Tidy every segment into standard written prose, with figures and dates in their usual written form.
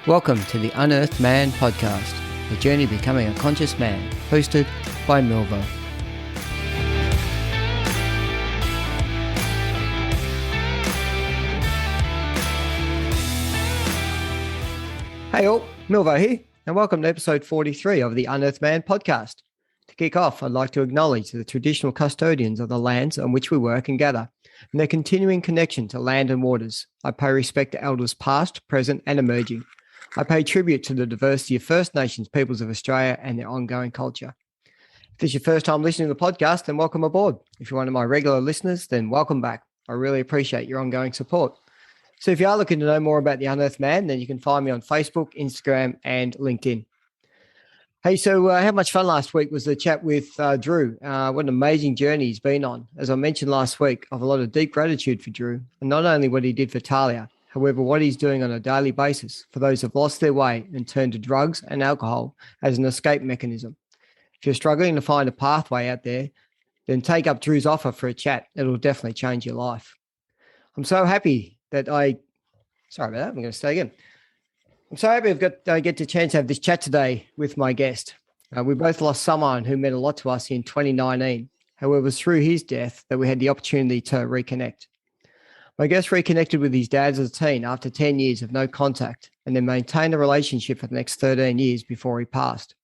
Welcome to the Unearthed Man podcast, the journey to becoming a conscious man, hosted by Milvo. Hey all, Milvo here, and welcome to episode 43 of the Unearthed Man podcast. To kick off, I'd like to acknowledge the traditional custodians of the lands on which we work and gather, and their continuing connection to land and waters. I pay respect to elders past, present, and emerging. I pay tribute to the diversity of First Nations peoples of Australia and their ongoing culture. If this is your first time listening to the podcast, then welcome aboard. If you're one of my regular listeners, then welcome back. I really appreciate your ongoing support. So if you are looking to know more about the Unearthed Man, then you can find me on Facebook, Instagram, and LinkedIn. Hey, so how much fun last week was the chat with Drew. What an amazing journey he's been on. As I mentioned last week, I have a lot of deep gratitude for Drew, and not only what he did for Talia, however, what he's doing on a daily basis for those who've lost their way and turned to drugs and alcohol as an escape mechanism. If you're struggling to find a pathway out there, then take up Drew's offer for a chat. It'll definitely change your life. I'm so happy that sorry about that, I'm going to stay again. I'm so happy I get the chance to have this chat today with my guest. We both lost someone who meant a lot to us in 2019. However, it was through his death that we had the opportunity to reconnect. My guest reconnected with his dad as a teen after 10 years of no contact and then maintained a relationship for the next 13 years before he passed.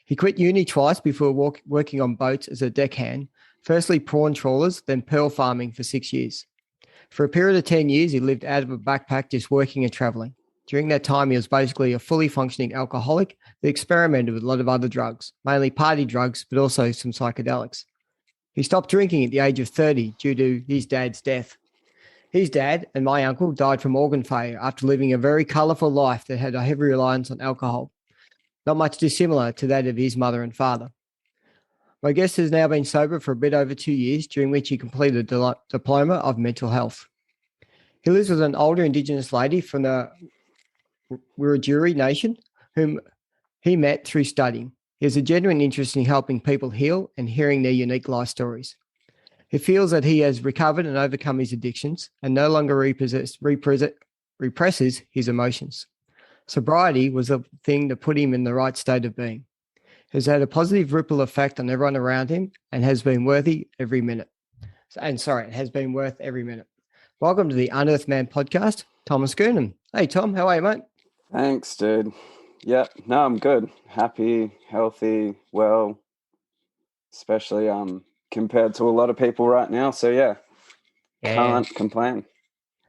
He quit uni twice before working on boats as a deckhand, firstly prawn trawlers, then pearl farming for 6 years. For a period of 10 years, he lived out of a backpack just working and traveling. During that time, he was basically a fully functioning alcoholic that experimented with a lot of other drugs, mainly party drugs, but also some psychedelics. He stopped drinking at the age of 30 due to his dad's death. His dad and my uncle died from organ failure after living a very colourful life that had a heavy reliance on alcohol, not much dissimilar to that of his mother and father. My guest has now been sober for a bit over 2 years, during which he completed a diploma of mental health. He lives with an older indigenous lady from the Wiradjuri nation, whom he met through studying. He has a genuine interest in helping people heal and hearing their unique life stories. He feels that he has recovered and overcome his addictions and no longer represses his emotions. Sobriety was the thing that put him in the right state of being. It has had a positive ripple effect on everyone around him and has been worth every minute. Welcome to the Unearthed Man podcast, Tomas Goonan. Hey, Tom, how are you, mate? Thanks, dude. Yeah, no, I'm good. Happy, healthy, well, especially compared to a lot of people right now. So yeah. Can't complain.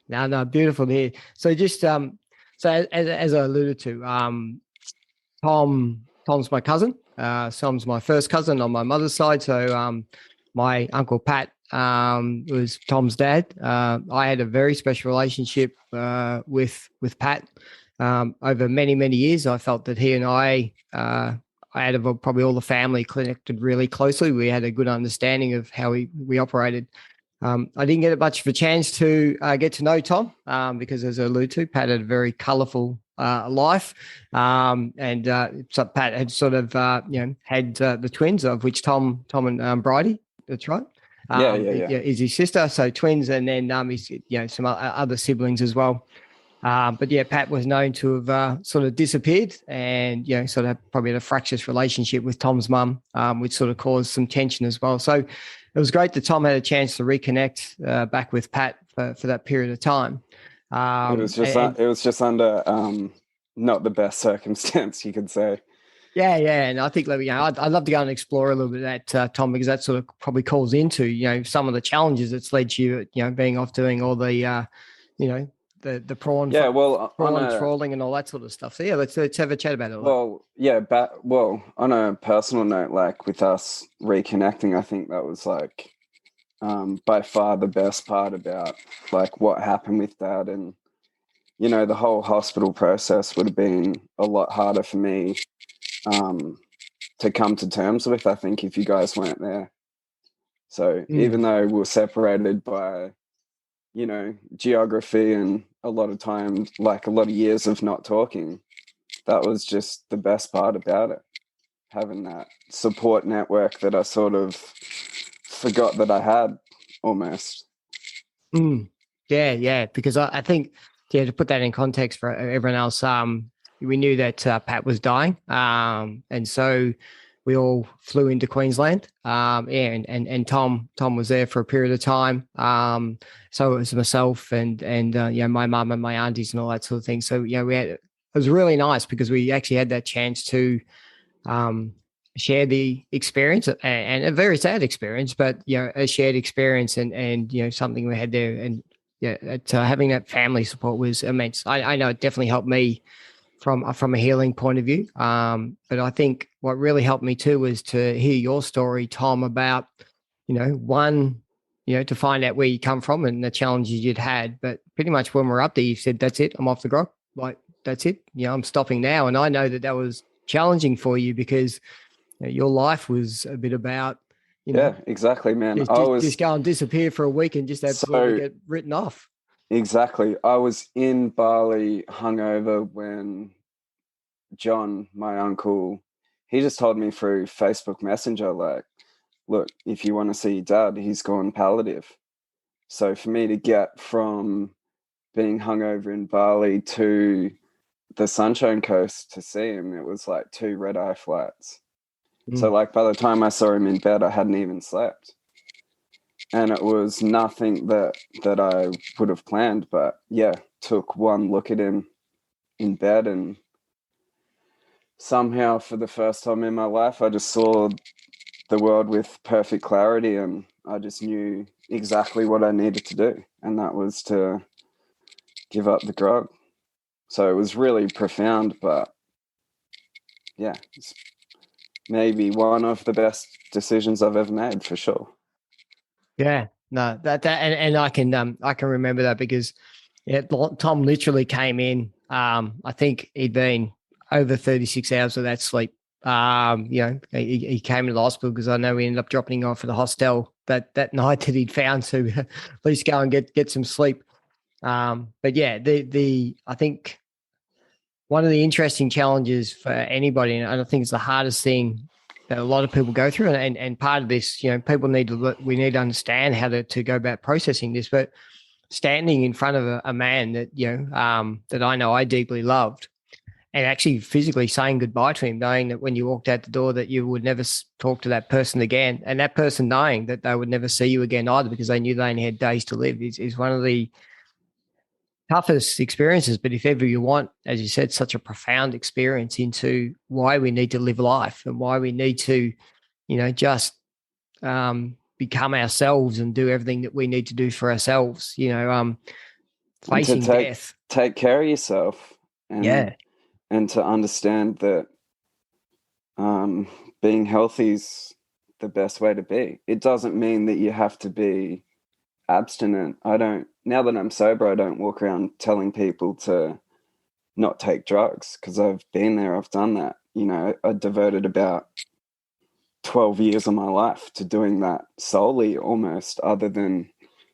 No, beautiful to hear. So just so as I alluded to, Tom's my cousin. Tom's my first cousin on my mother's side. So my uncle Pat was Tom's dad. I had a very special relationship with Pat over many, many years. I felt that he and I out of probably all the family, connected really closely. We had a good understanding of how we operated. I didn't get much of a chance to get to know Tom because, as I alluded to, Pat had a very colourful life, and so Pat had sort of had the twins, of which Tom and Bridie. That's right. Yeah. Is his sister, so twins, and then he's some other siblings as well. But yeah, Pat was known to have sort of disappeared and, sort of probably had a fractious relationship with Tom's mum, which sort of caused some tension as well. So it was great that Tom had a chance to reconnect back with Pat for that period of time. It was just under not the best circumstance, you could say. Yeah. And I think, I'd love to go and explore a little bit of that, Tom, because that sort of probably calls into, some of the challenges that's led to you, being off doing all the, the prawn, trawling and all that sort of stuff. So yeah, let's have a chat about it. On a personal note, like with us reconnecting, I think that was like by far the best part about like what happened with Dad, and the whole hospital process would have been a lot harder for me to come to terms with, I think, if you guys weren't there. So even though we were separated by geography and a lot of time, like a lot of years of not talking, that was just the best part about it, having that support network that I sort of forgot that I had almost. Yeah, because I think, to put that in context for everyone else, we knew that Pat was dying, and so we all flew into Queensland. And Tom was there for a period of time. So it was myself and my mum and my aunties and all that sort of thing. So it was really nice because we actually had that chance to share the experience, and a very sad experience, but a shared experience, and something we had there. And having that family support was immense. I know it definitely helped me from a healing point of view. But I think what really helped me too was to hear your story, Tom, about, to find out where you come from and the challenges you'd had. But pretty much when we're up there, you said, that's it, I'm off the grog. Like, that's it. I'm stopping now. And I know that was challenging for you because your life was a bit about, yeah, exactly, man. Just go and disappear for a week and just absolutely get written off. Exactly. I was in Bali hungover when John, my uncle, he just told me through Facebook Messenger, like, look, if you want to see your dad, he's gone palliative. So for me to get from being hungover in Bali to the Sunshine Coast to see him, it was like 2 red-eye flights. So like by the time I saw him in bed, I hadn't even slept. And it was nothing that I would have planned, but took one look at him in bed, and somehow for the first time in my life, I just saw the world with perfect clarity, and I just knew exactly what I needed to do, and that was to give up the grog. So it was really profound, but it's maybe one of the best decisions I've ever made, for sure. Yeah, no, and I can remember that because Tom literally came in. I think he'd been over 36 hours of that sleep. He came to the hospital because I know we ended up dropping him off at the hostel that night that he'd found to at least go and get some sleep. But yeah, I think one of the interesting challenges for anybody, and I think it's the hardest thing that a lot of people go through, and part of this, people we need to understand how to go about processing this. But standing in front of a man that that I know I deeply loved, and actually physically saying goodbye to him, knowing that when you walked out the door that you would never talk to that person again, and that person knowing that they would never see you again either because they knew they only had days to live, is one of the toughest experiences. But if ever you want, as you said, such a profound experience into why we need to live life and why we need to, just become ourselves and do everything that we need to do for ourselves, facing death. Take care of yourself. And to understand that being healthy is the best way to be. It doesn't mean that you have to be abstinent. Now that I'm sober, I don't walk around telling people to not take drugs because I've been there, I've done that. I devoted about 12 years of my life to doing that solely, almost, other than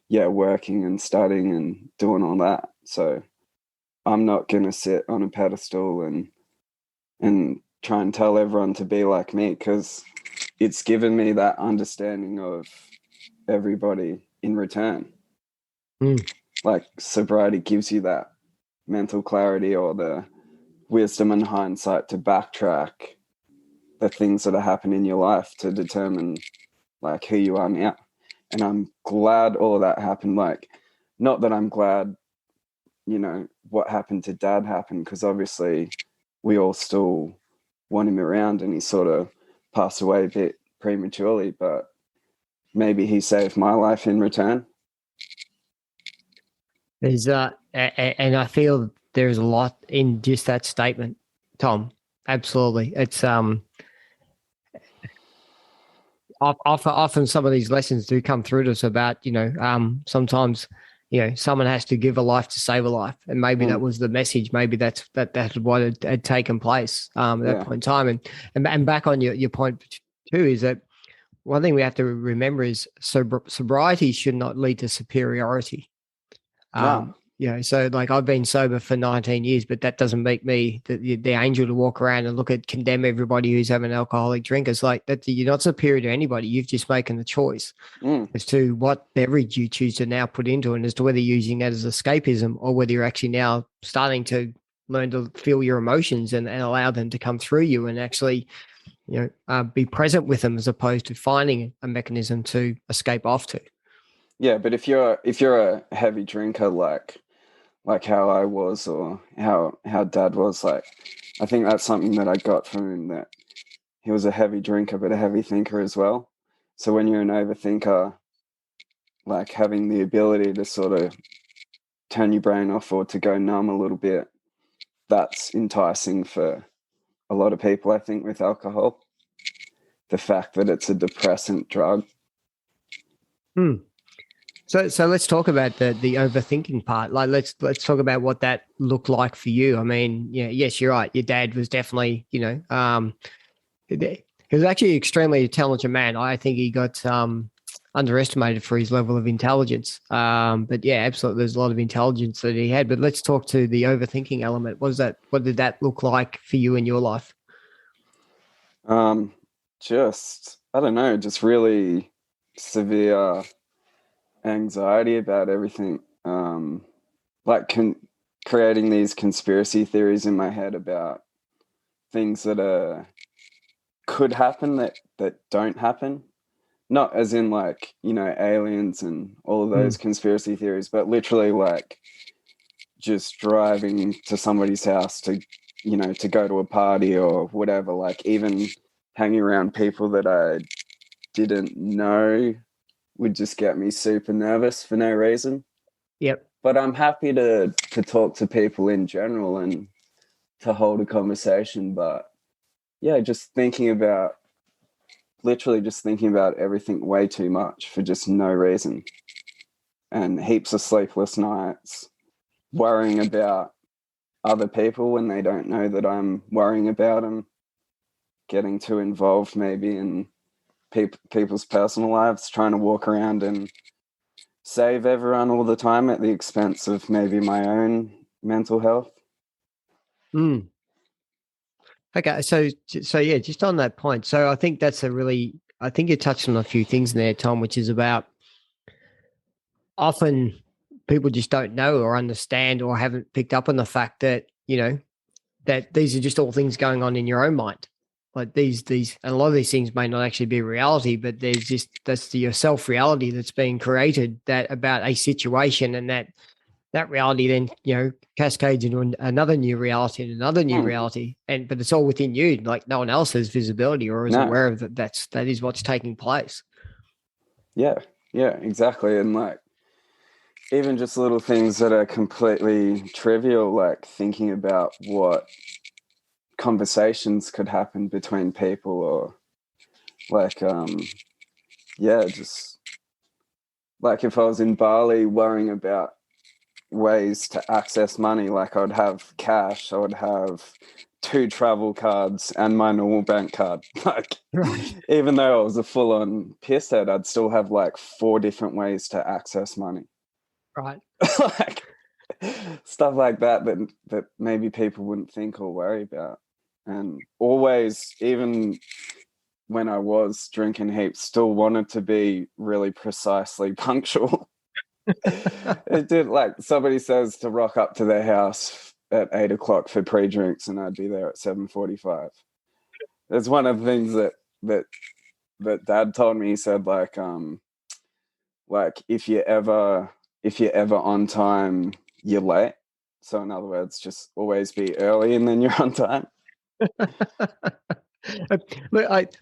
working and studying and doing all that. So I'm not going to sit on a pedestal and try and tell everyone to be like me, because it's given me that understanding of everybody in return. Like sobriety gives you that mental clarity or the wisdom and hindsight to backtrack the things that are happening in your life to determine like who you are now. And I'm glad all of that happened. Like, not that I'm glad, what happened to Dad happened, because obviously we all still want him around, and he sort of passed away a bit prematurely, but maybe he saved my life in return. There's and I feel there's a lot in just that statement, Tom. Absolutely. It's often some of these lessons do come through to us about, sometimes, someone has to give a life to save a life. And maybe that was the message. Maybe that's what had taken place at that point in time. And back on your point too, is that one thing we have to remember is sobriety should not lead to superiority. So like I've been sober for 19 years, but that doesn't make me the angel to walk around and condemn everybody who's having an alcoholic drink. It's like that you're not superior to anybody. You've just making the choice as to what beverage you choose to now put into it, and as to whether you're using that as escapism or whether you're actually now starting to learn to feel your emotions and allow them to come through you and actually, be present with them as opposed to finding a mechanism to escape off to. Yeah, but if you're a heavy drinker, like how I was, or how Dad was, like, I think that's something that I got from him, that he was a heavy drinker but a heavy thinker as well. So when you're an overthinker, like having the ability to sort of turn your brain off or to go numb a little bit, that's enticing for a lot of people, I think, with alcohol. The fact that it's a depressant drug. So let's talk about the overthinking part. Like let's talk about what that looked like for you. I mean, yeah, yes, you're right. Your dad was definitely, he was actually an extremely intelligent man. I think he got underestimated for his level of intelligence. But yeah, absolutely, there's a lot of intelligence that he had. But let's talk to the overthinking element. What did that look like for you in your life? Just, I don't know, just really severe anxiety about everything. Creating these conspiracy theories in my head about things that could happen that don't happen. Not as in like, aliens and all of those conspiracy theories, but literally like just driving to somebody's house to go to a party or whatever, like even hanging around people that I didn't know would just get me super nervous for no reason. Yep. But I'm happy to talk to people in general and to hold a conversation. But yeah, literally just thinking about everything way too much for just no reason. And heaps of sleepless nights, worrying about other people when they don't know that I'm worrying about them, getting too involved maybe in people's personal lives, trying to walk around and save everyone all the time at the expense of maybe my own mental health. Okay, so yeah, just on that point. So I think I think you touched on a few things in there, Tom, which is about often people just don't know or understand or haven't picked up on the fact that, that these are just all things going on in your own mind. Like these, and a lot of these things may not actually be reality, but that's your self reality that's being created that about a situation, and that reality then, cascades into another new reality and another new reality. But it's all within you. Like no one else has visibility or is aware of that. That is what's taking place. Yeah, exactly. And like, even just little things that are completely trivial, like thinking about what conversations could happen between people, or like, just like if I was in Bali worrying about ways to access money, like I would have cash, I would have 2 travel cards and my normal bank card. Like, even though I was a full-on pisshead, I'd still have like 4 different ways to access money. Right. Like stuff like that maybe people wouldn't think or worry about. And always, even when I was drinking heaps, still wanted to be really precisely punctual. It did, like somebody says to rock up to their house at 8 o'clock for pre-drinks and I'd be there at 7:45. It's one of the things that Dad told me. He said like if you're ever on time, you're late. So in other words, just always be early and then you're on time. Look,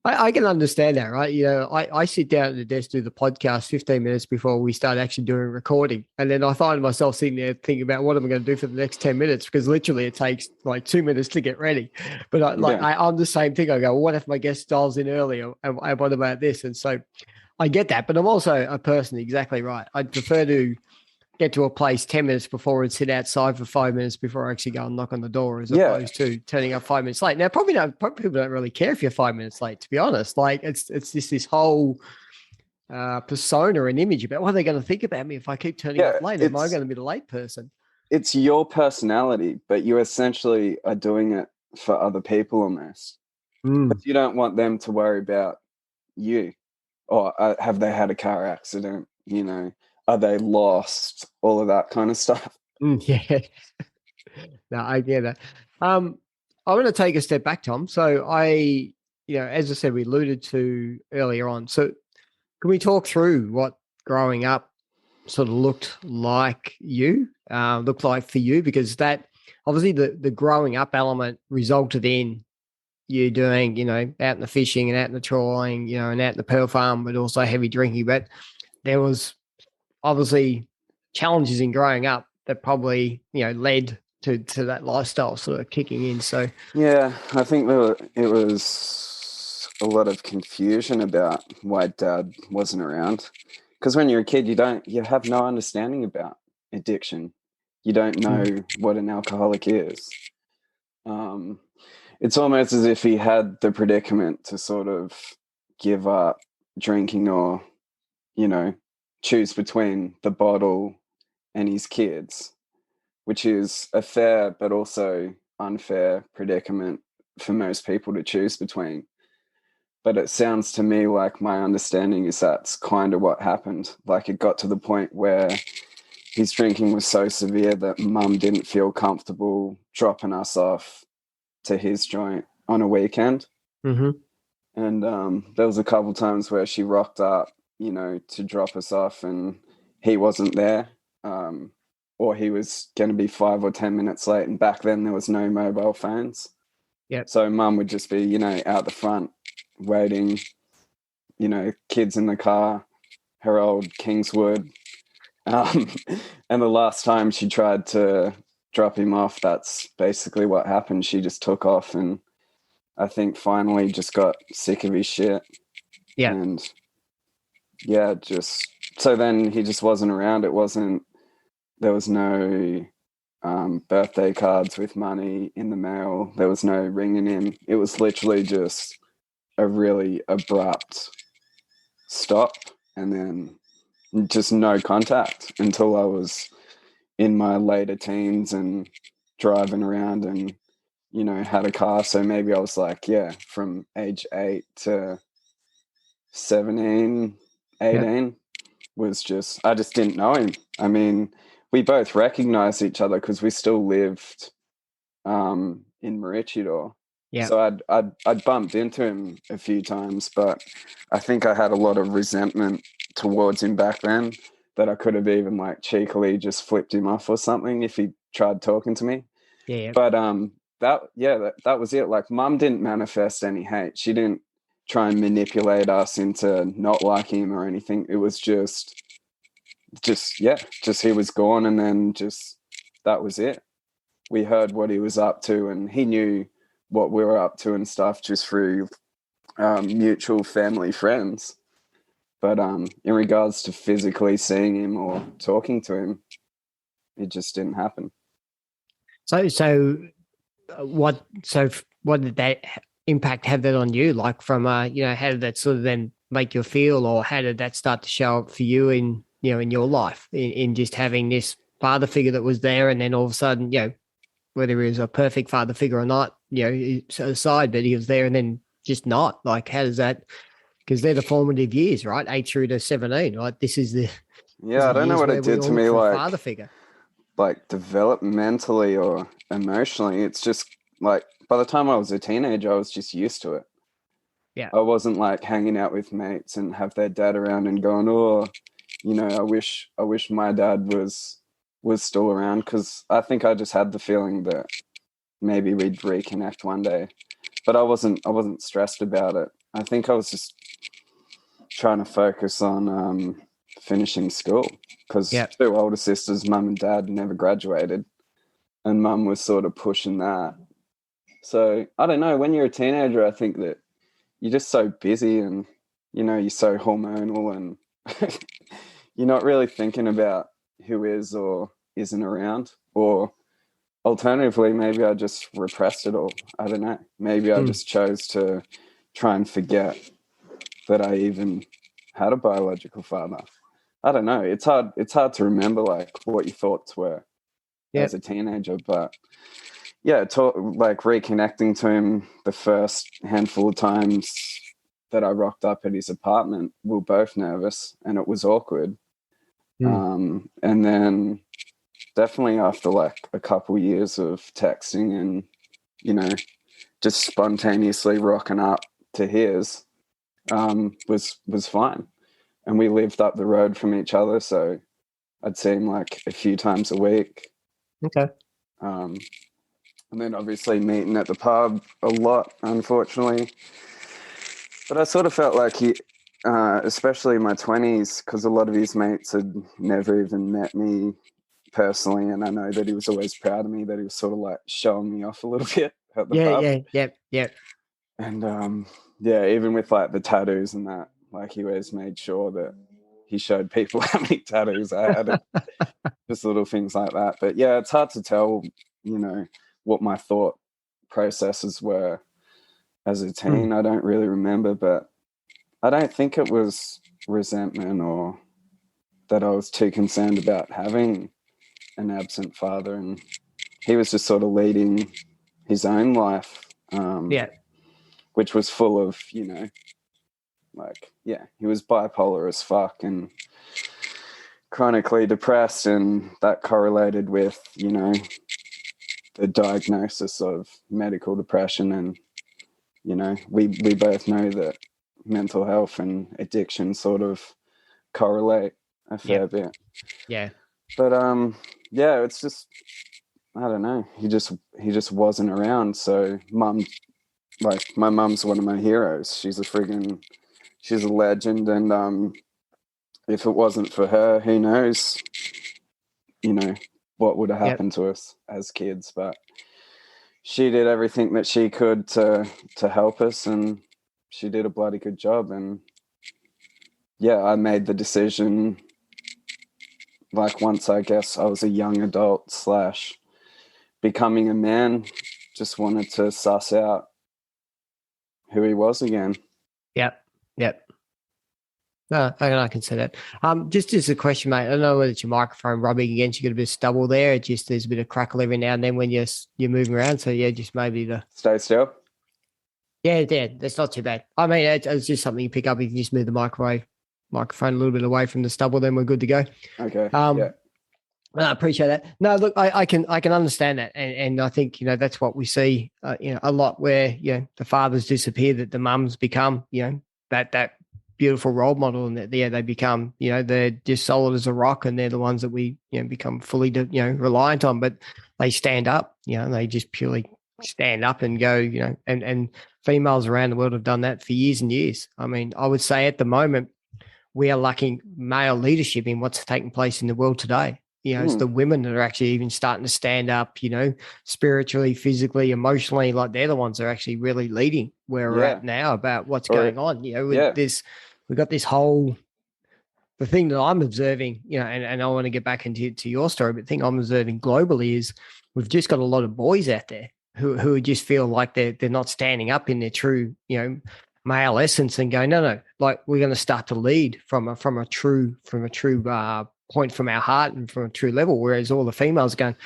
I can understand that, right? I sit down at the desk, do the podcast 15 minutes before we start actually doing recording. And then I find myself sitting there thinking about what am I going to do for the next 10 minutes? Because literally it takes like 2 minutes to get ready. But I'm the same thing. I go, well, what if my guest dials in early? And what about this? And so I get that. But I'm also a person, exactly right. I'd prefer to get to a place 10 minutes before and sit outside for 5 minutes before I actually go and knock on the door, as opposed to turning up 5 minutes late. Now, probably people don't really care if you're 5 minutes late, to be honest. Like it's just this whole persona and image about what are they going to think about me if I keep turning up late? Am I going to be the late person? It's your personality, but you essentially are doing it for other people almost. But you don't want them to worry about you. Or have they had a car accident? Are they lost? All of that kind of stuff. Yeah. No, I get it. I want to take a step back, Tom. So as I said, we alluded to earlier on. So can we talk through what growing up sort of looked like for you? Because that obviously the growing up element resulted in you doing, out in the fishing and out in the trawling, and out in the pearl farm, but also heavy drinking. But there was obviously challenges in growing up that probably, led to that lifestyle sort of kicking in. So Yeah, I think it was a lot of confusion about why Dad wasn't around. Because when you're a kid, you have no understanding about addiction. You don't know what an alcoholic is. It's almost as if he had the predicament to sort of give up drinking or, choose between the bottle and his kids, which is a fair but also unfair predicament for most people to choose between. But it sounds to me like my understanding is that's kind of what happened. Like it got to the point where his drinking was so severe that Mum didn't feel comfortable dropping us off to his joint on a weekend. Mm-hmm. And there was a couple times where she rocked up, to drop us off and he wasn't there. Or he was going to be 5 or 10 minutes late. And back then there was no mobile phones. Yep. So Mum would just be, out the front waiting, kids in the car, her old Kingswood. And the last time she tried to drop him off, that's basically what happened. She just took off and I think finally just got sick of his shit. Yeah. And yeah, so then he just wasn't around. There was no birthday cards with money in the mail. There was no ringing in. It was literally just a really abrupt stop and then just no contact until I was in my later teens and driving around and, had a car. So maybe I was like, from age 8 to 17, 18 was I just didn't know him. I mean, we both recognized each other because we still lived in Maroochydore. Yeah. So I'd bumped into him a few times, but I think I had a lot of resentment towards him back then that I could have even like cheekily just flipped him off or something if he tried talking to me. Yeah. But that was it. Like Mum didn't manifest any hate. She didn't try and manipulate us into not liking him or anything. It was just he was gone and then that was it. We heard what he was up to and he knew what we were up to and stuff just through mutual family friends. But in regards to physically seeing him or talking to him, it just didn't happen. So what did that impact have that on you? Like from, how did that sort of then make you feel, or how did that start to show up for you in your life in just having this father figure that was there, and then all of a sudden, whether he was a perfect father figure or not, aside, but he was there and then just not. Like, how does that? Because they're the formative years, right? 8 through to 17. Like, this is the I don't know what it did to me. Like father figure, like developmentally or emotionally. It's just like by the time I was a teenager, I was just used to it. Yeah, I wasn't like hanging out with mates and have their dad around and going, oh, I wish my dad was still around, because I think I just had the feeling that maybe we'd reconnect one day, but I wasn't stressed about it. I think I was just trying to focus on finishing school, because 2 older sisters, Mum and Dad, never graduated, and Mum was sort of pushing that. So I don't know, when you're a teenager, I think that you're just so busy and you're so hormonal and you're not really thinking about who is or isn't around. Or alternatively, maybe I just repressed it all. I don't know. Maybe I just chose to try and forget that I even had a biological father. I don't know. It's hard to remember like what your thoughts were as a teenager, but like reconnecting to him the first handful of times that I rocked up at his apartment, we were both nervous and it was awkward. And then definitely after like a couple years of texting and, you know, just spontaneously rocking up to his, was fine. And we lived up the road from each other, so I'd see him like a few times a week. Okay. And then obviously meeting at the pub a lot, unfortunately. But I sort of felt like he, especially in my 20s, because a lot of his mates had never even met me personally, and I know that he was always proud of me, that he was sort of like showing me off a little bit at the pub. Yeah. And yeah, even with like the tattoos and that, like he always made sure that he showed people how many tattoos I had, and just little things like that. But yeah, it's hard to tell, you know, what my thought processes were as a teen. I don't really remember, but I don't think it was resentment or that I was too concerned about having an absent father, and he was just sort of leading his own life, which was full of, you know, like, yeah, he was bipolar as fuck and chronically depressed, and that correlated with, you know, the diagnosis of medical depression. And, you know, we both know that mental health and addiction sort of correlate a fair bit. Yeah. But yeah, it's just, I don't know. He just wasn't around. So my mum's one of my heroes. She's a legend. And if it wasn't for her, who knows, you know, what would have happened to us as kids. But she did everything that she could to help us, and she did a bloody good job. And yeah, I made the decision, like, once I guess I was a young adult / becoming a man, just wanted to suss out who he was again. Yep. No, I can say that. Just as a question, mate, I don't know whether it's your microphone rubbing against, you got a bit of stubble there. It just, there's a bit of crackle every now and then when you're moving around. So yeah, just maybe Stay still. Yeah, that's not too bad. I mean, it's just something you pick up if you just move the microphone a little bit away from the stubble, then we're good to go. Okay. Yeah. I appreciate that. No, look, I can understand that, and I think, you know, that's what we see, you know, a lot where, you know, the fathers disappear, that the mums become, you know, that beautiful role model, and that they become, you know, they're just solid as a rock, and they're the ones that we, you know, become fully, you know, reliant on. But they stand up, you know, they just purely stand up and go, you know, and females around the world have done that for years and years. I mean, I would say at the moment we are lacking male leadership in what's taking place in the world today. You know, it's the women that are actually even starting to stand up, you know, spiritually, physically, emotionally, like they're the ones that are actually really leading where we're at now about what's going on. You know, with this, we've got this whole, the thing that I'm observing, you know, and I want to get back into your story, but the thing I'm observing globally is we've just got a lot of boys out there who just feel like they're not standing up in their true, you know, male essence, and go, no, like we're going to start to lead from a true point from our heart and from a true level. Whereas all the females are going,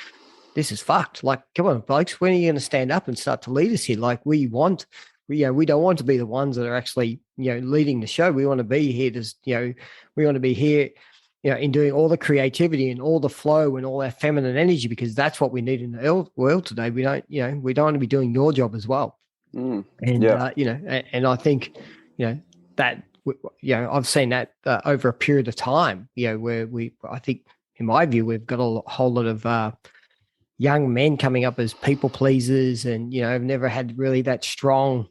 this is fucked. Like, come on, blokes, when are you going to stand up and start to lead us here? Like, we don't want to be the ones that are actually, you know, leading the show. We want to be here to, you know, we want to be here, you know, in doing all the creativity and all the flow and all that feminine energy, because that's what we need in the world today. We don't want to be doing your job as well. You know, and I think, you know, that, you know, I've seen that over a period of time, you know, where I think in my view, we've got a whole lot of young men coming up as people pleasers, and, you know, have never had really that strong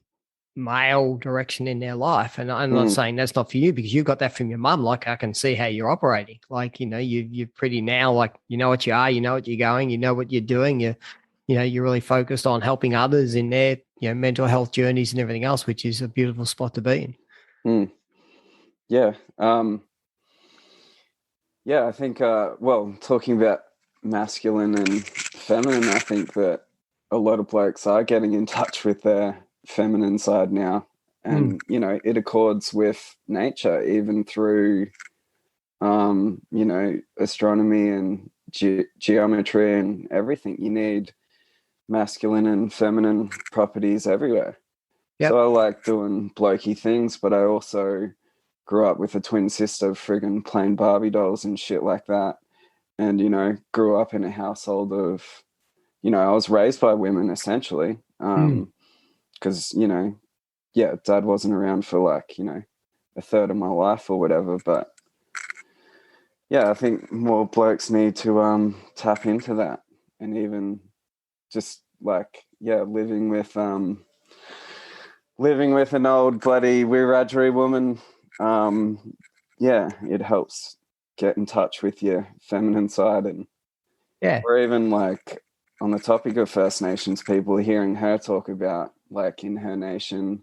male direction in their life. And I'm not saying that's not for you, because you've got that from your mum. Like, I can see how you're operating. Like, you know, you're pretty now, like, you know what you are, you know what you're going, you know what you're doing. You know, you're really focused on helping others in their, you know, mental health journeys and everything else, which is a beautiful spot to be in. Yeah. Yeah, I think, well, talking about masculine and feminine, I think that a lot of blokes are getting in touch with their feminine side now. And, you know, it accords with nature, even through, you know, astronomy and geometry and everything. You need masculine and feminine properties everywhere. So I like doing blokey things, but I also grew up with a twin sister friggin' playing Barbie dolls and shit like that. and, you know, grew up in a household of, you know, I was raised by women essentially. Because, you know, yeah, dad wasn't around for like, you know, a third of my life or whatever. But yeah, I think more blokes need to tap into that, and even just like, yeah, living with an old bloody Wiradjuri woman, yeah, it helps get in touch with your feminine side. And or even like on the topic of First Nations people, hearing her talk about like in her nation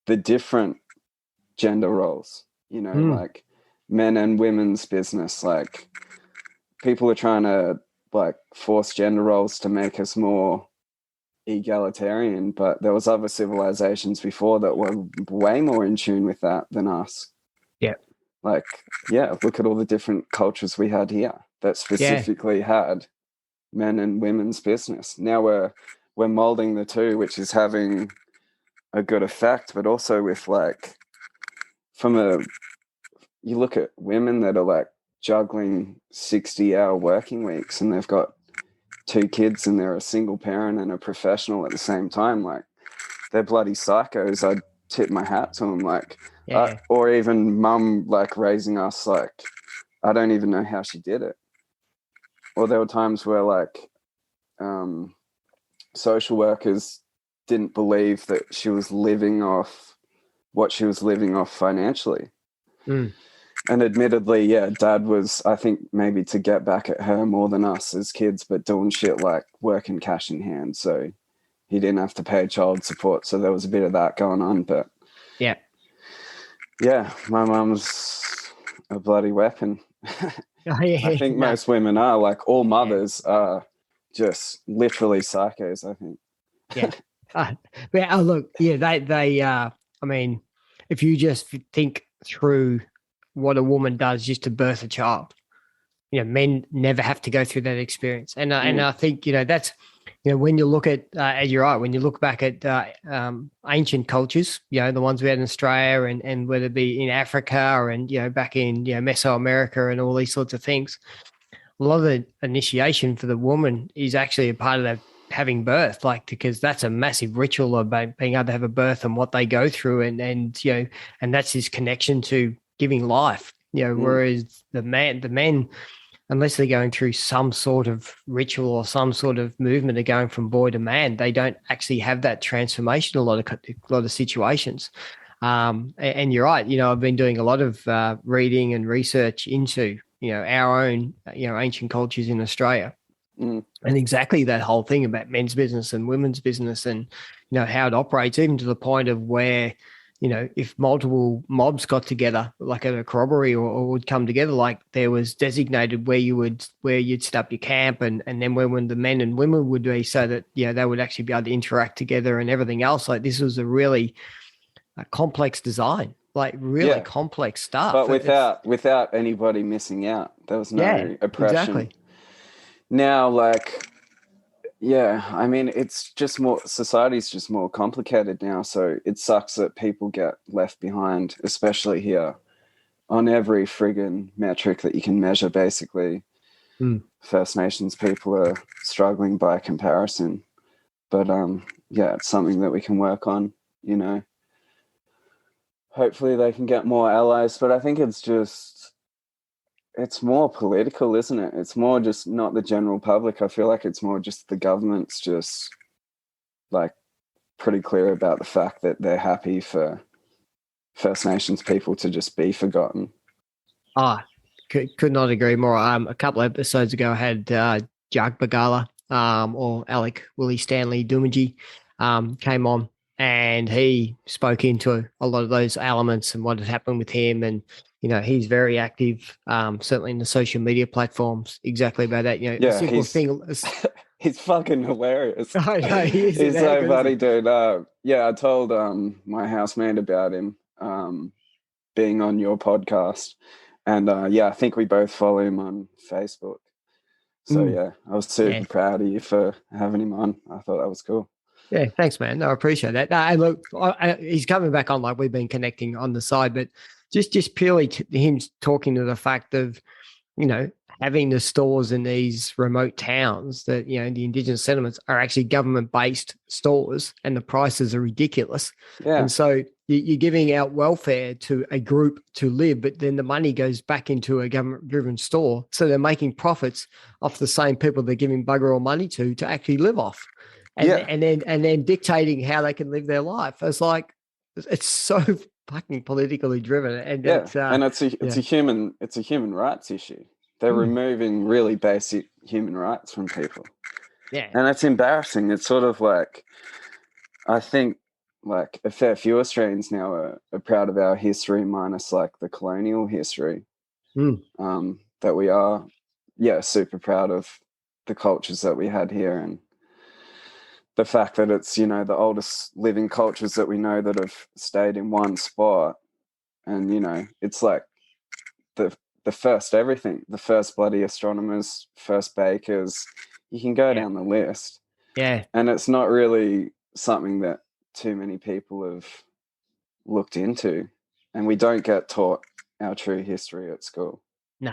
the different gender roles, you know, like men and women's business. Like people are trying to like force gender roles to make us more egalitarian, but there was other civilizations before that were way more in tune with that than us. Yeah. Like, yeah, look at all the different cultures we had here that specifically had men and women's business. Now we're molding the two, which is having a good effect, but also with like, you look at women that are like juggling 60-hour working weeks, and they've got 2 kids and they're a single parent and a professional at the same time. Like, they're bloody psychos. I'd tip my hat to them. Like, or even mum, like raising us, like, I don't even know how she did it. Or there were times where like social workers didn't believe that she was living off what she was living off financially. And admittedly, yeah, dad was, I think, maybe to get back at her more than us as kids, but doing shit like working cash in hand. So he didn't have to pay child support. So there was a bit of that going on. But yeah, my mum's a bloody weapon. I think most women are, like all mothers are just literally psychos, I think. Look, they I mean, if you just think through what a woman does just to birth a child, you know, men never have to go through that experience. And I think, you know, that's, you know, when you look at, you're right, when you look back at ancient cultures, you know, the ones we had in Australia and whether it be in Africa or in, you know, back in, you know, Mesoamerica and all these sorts of things, a lot of the initiation for the woman is actually a part of that having birth, like, because that's a massive ritual about being able to have a birth and what they go through. And you know, and that's his connection to giving life, you know, whereas the men, unless they're going through some sort of ritual or some sort of movement of going from boy to man, they don't actually have that transformation in a lot of situations. And you're right, you know, I've been doing a lot of reading and research into, you know, our own, you know, ancient cultures in Australia. And exactly that whole thing about men's business and women's business and, you know, how it operates, even to the point of where, you know, if multiple mobs got together, like at a corroboree or would come together, like there was designated where you'd set up your camp and then when the men and women would be, so that, you know, they would actually be able to interact together and everything else. Like this was a really complex design, like really complex stuff. But without anybody missing out. There was no oppression. Exactly. Now, like, yeah, I mean, it's just more, society's just more complicated now. So it sucks that people get left behind, especially here, on every friggin' metric that you can measure, basically. First Nations people are struggling by comparison. But, yeah, it's something that we can work on, you know. Hopefully they can get more allies, but I think it's more political, isn't it? It's more just not the general public. I feel like it's more just the government's just like pretty clear about the fact that they're happy for First Nations people to just be forgotten. Could not agree more. A couple of episodes ago, I had Jack Bagala or Alec Willie Stanley Doomadgee came on, and he spoke into a lot of those elements and what had happened with him. And, you know, he's very active, certainly in the social media platforms, exactly about that. You know, simple thing. He's fucking hilarious. I know, he's so funny, dude. I told my housemate about him being on your podcast. And I think we both follow him on Facebook. So, I was super proud of you for having him on. I thought that was cool. Yeah, thanks, man. No, I appreciate that. And look, he's coming back on, like we've been connecting on the side, but just purely him talking to the fact of, you know, having the stores in these remote towns that, you know, the indigenous settlements are actually government-based stores and the prices are ridiculous. Yeah. And so you're giving out welfare to a group to live, but then the money goes back into a government-driven store. So they're making profits off the same people they're giving bugger all money to actually live off. And then dictating how they can live their life. It's like, it's so fucking politically driven. And it's a human rights issue. They're removing really basic human rights from people. Yeah. And it's embarrassing. It's sort of like, I think like a fair few Australians now are proud of our history, minus like the colonial history. That we are, super proud of the cultures that we had here, and the fact that it's, you know, the oldest living cultures that we know that have stayed in one spot. And, you know, it's like the first everything, the first bloody astronomers, first bakers, you can go down the list. Yeah. And it's not really something that too many people have looked into. And we don't get taught our true history at school. No.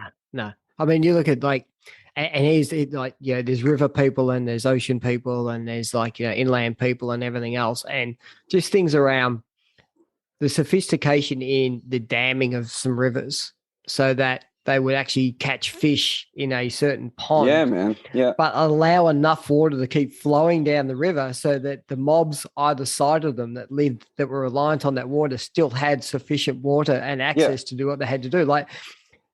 I mean, you look at like, and here's like, you know, there's river people and there's ocean people and there's like, you know, inland people and everything else. And just things around the sophistication in the damming of some rivers so that they would actually catch fish in a certain pond. Yeah, man. Yeah. But allow enough water to keep flowing down the river so that the mobs either side of them that were reliant on that water still had sufficient water and access to do what they had to do. Like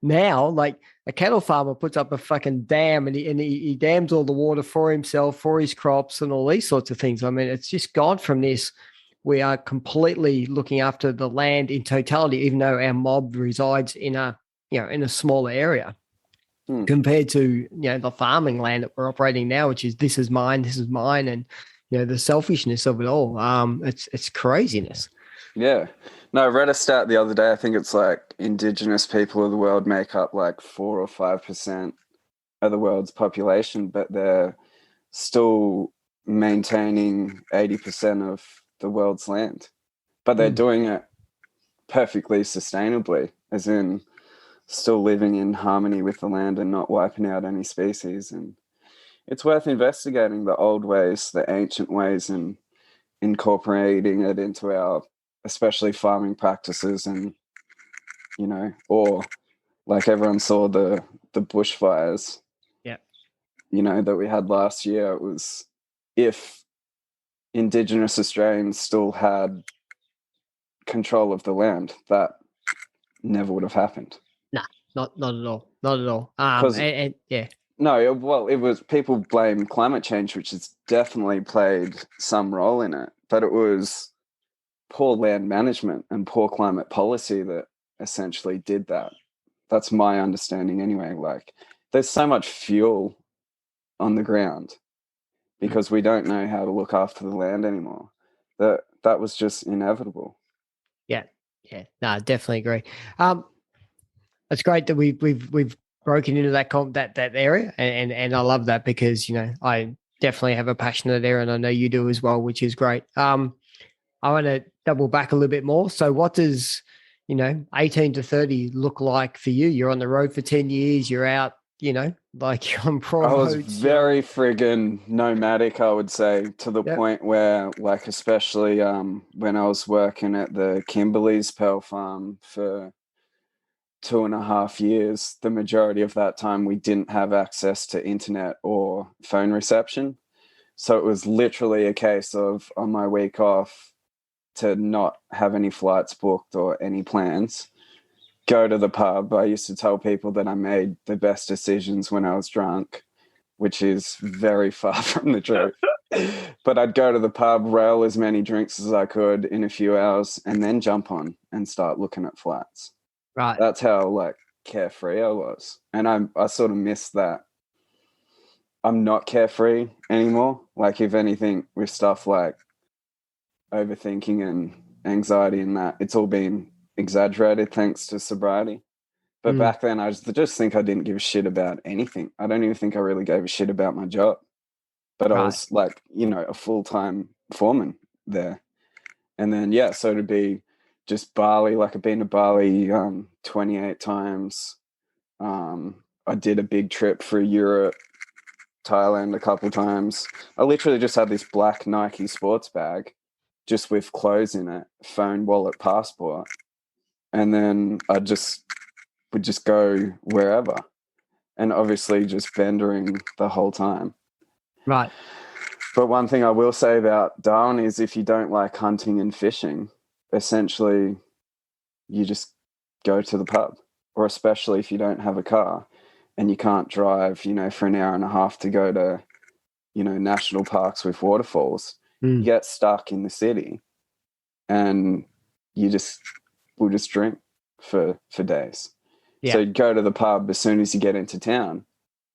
now, like a cattle farmer puts up a fucking dam and he dams all the water for himself, for his crops and all these sorts of things. I mean, it's just gone from this. We are completely looking after the land in totality, even though our mob resides in a smaller area compared to, you know, the farming land that we're operating now, which is this is mine, and, you know, the selfishness of it all. It's craziness. Yeah. No, I read a stat the other day. I think it's like indigenous people of the world make up like 4 or 5% of the world's population, but they're still maintaining 80% of the world's land. But they're doing it perfectly sustainably, as in still living in harmony with the land and not wiping out any species. And it's worth investigating the old ways, the ancient ways, and incorporating it into our, especially farming practices. And, you know, or like everyone saw the bushfires, you know, that we had last year. It was, if Indigenous Australians still had control of the land, that never would have happened. Nah, not at all. Not at all. No, well, it was, people blame climate change, which has definitely played some role in it, but it was poor land management and poor climate policy that essentially did that. That's my understanding anyway. Like, there's so much fuel on the ground because we don't know how to look after the land anymore. That was just inevitable. Yeah. No, I definitely agree. It's great that we've broken into that area, and I love that because, you know, I definitely have a passion in that area, and I know you do as well, which is great. I want to double back a little bit more. So what does, you know, 18 to 30 look like for you? You're on the road for 10 years. You're out, you know, like you're on prawn. I was very friggin' nomadic, I would say, to the point where, like, especially when I was working at the Kimberley's Pearl Farm for 2.5 years, the majority of that time we didn't have access to internet or phone reception. So it was literally a case of, on my week off, to not have any flights booked or any plans, go to the pub. I used to tell people that I made the best decisions when I was drunk, which is very far from the truth. But I'd go to the pub, rail as many drinks as I could in a few hours, and then jump on and start looking at flights. Right. That's how, like, carefree I was. And I sort of miss that. I'm not carefree anymore. Like, if anything, with stuff like overthinking and anxiety and that, it's all been exaggerated thanks to sobriety. But back then, I just think I didn't give a shit about anything. I don't even think I really gave a shit about my job. But I was, like, you know, a full-time foreman there. And then, so to be just Bali, like, I've been to Bali 28 times. I did a big trip through Europe, Thailand a couple times. I literally just had this black Nike sports bag just with clothes in it, phone, wallet, passport. And then I would just go wherever. And obviously just bendering the whole time. Right. But one thing I will say about Darwin is if you don't like hunting and fishing, essentially you just go to the pub, or especially if you don't have a car and you can't drive, for an hour and a half to go to, national parks with waterfalls. You get stuck in the city and we'll just drink for days. Yeah. So you go to the pub as soon as you get into town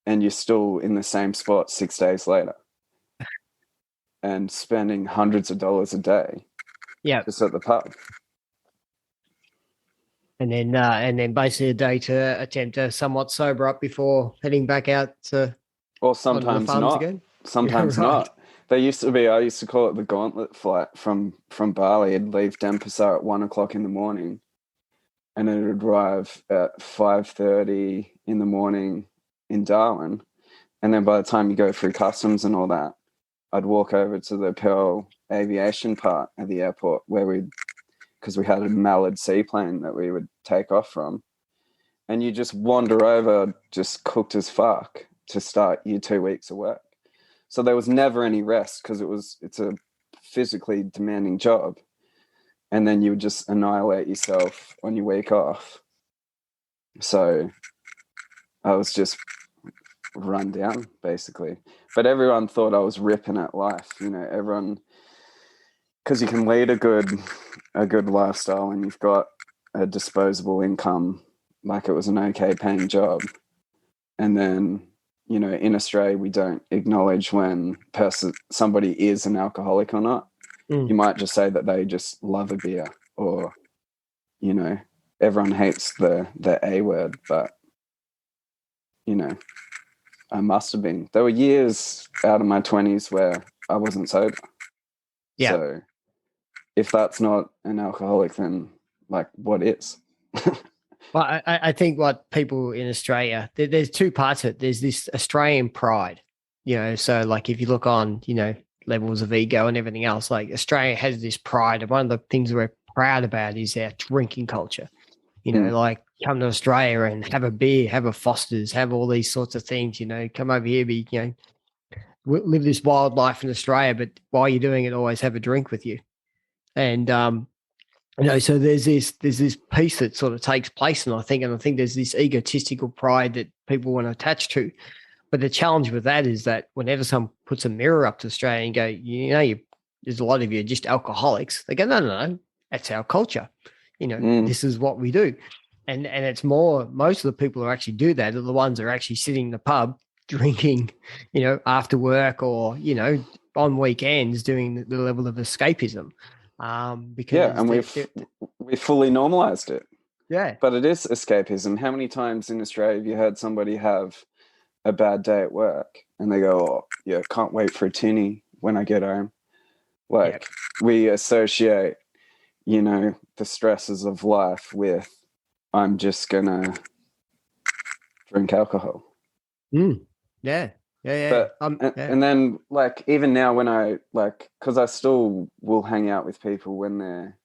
and you're still in the same spot 6 days later and spending hundreds of dollars a day just at the pub. And then basically a day to attempt to somewhat sober up before heading back out to or sometimes not again. Sometimes not. I used to call it the gauntlet flight from Bali. I'd leave Denpasar at 1 o'clock in the morning and it would arrive at 5:30 in the morning in Darwin. And then by the time you go through customs and all that, I'd walk over to the Pearl aviation part at the airport because we had a Mallard seaplane that we would take off from. And you just wander over just cooked as fuck to start your 2 weeks of work. So there was never any rest because it's a physically demanding job. And then you would just annihilate yourself on your week off. So I was just run down, basically. But everyone thought I was ripping at life. Everyone, because you can lead a good lifestyle and you've got a disposable income, like it was an okay paying job. And then, in Australia, we don't acknowledge when somebody is an alcoholic or not. You might just say that they just love a beer, or, everyone hates the A word, but, I must have been. There were years out of my 20s where I wasn't sober. Yeah. So if that's not an alcoholic, then like what is? Well, I think what people in Australia, there's two parts of it. There's this Australian pride, so like if you look on, levels of ego and everything else, like Australia has this pride. And one of the things we're proud about is our drinking culture. Like come to Australia and have a beer, have a Foster's, have all these sorts of things, come over here, live this wild life in Australia, but while you're doing it, always have a drink with you. And, so there's this piece that sort of takes place. And I think there's this egotistical pride that people want to attach to. But the challenge with that is that whenever someone puts a mirror up to Australia and go, there's a lot of you are just alcoholics. They go, no, that's our culture. This is what we do. And it's most of the people who actually do that are the ones that are actually sitting in the pub drinking, after work or, on weekends doing the level of escapism. Because and we fully normalized it. Yeah. But it is escapism. How many times in Australia have you heard somebody have a bad day at work and they go, oh, yeah, can't wait for a tinny when I get home? We associate, the stresses of life with I'm just going to drink alcohol. Yeah. Yeah. And then even now when I because I still will hang out with people when they're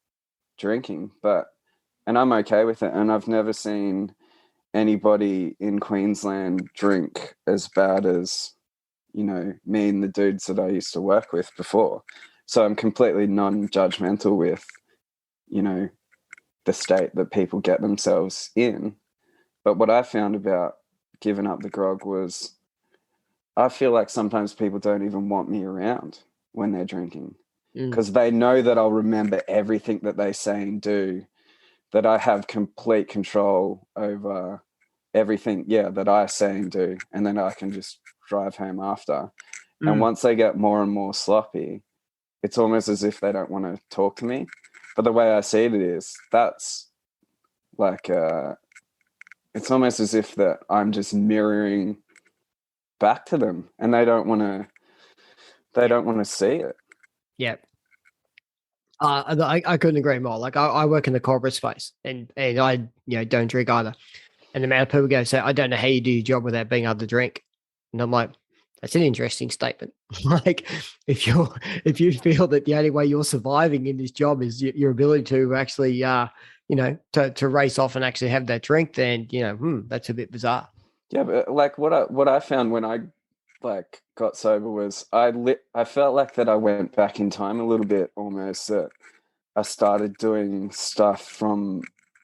drinking, and I'm okay with it. And I've never seen anybody in Queensland drink as bad as, me and the dudes that I used to work with before. So I'm completely non-judgmental with, the state that people get themselves in. But what I found about giving up the grog was I feel like sometimes people don't even want me around when they're drinking because they know that I'll remember everything that they say and do, that I have complete control over everything, that I say and do, and then I can just drive home after. And once they get more and more sloppy, it's almost as if they don't want to talk to me. But the way I see it is that's like it's almost as if that I'm just mirroring back to them and they don't want to see it. Yeah. I couldn't agree more. Like I work in the corporate space and I don't drink either. And the amount of people go say, I don't know how you do your job without being able to drink. And I'm like, that's an interesting statement. Like if you feel that the only way you're surviving in this job is your ability to actually, to race off and actually have that drink, then, that's a bit bizarre. Yeah, but like what I found when I like got sober was I felt like that I went back in time a little bit almost, that I started doing stuff from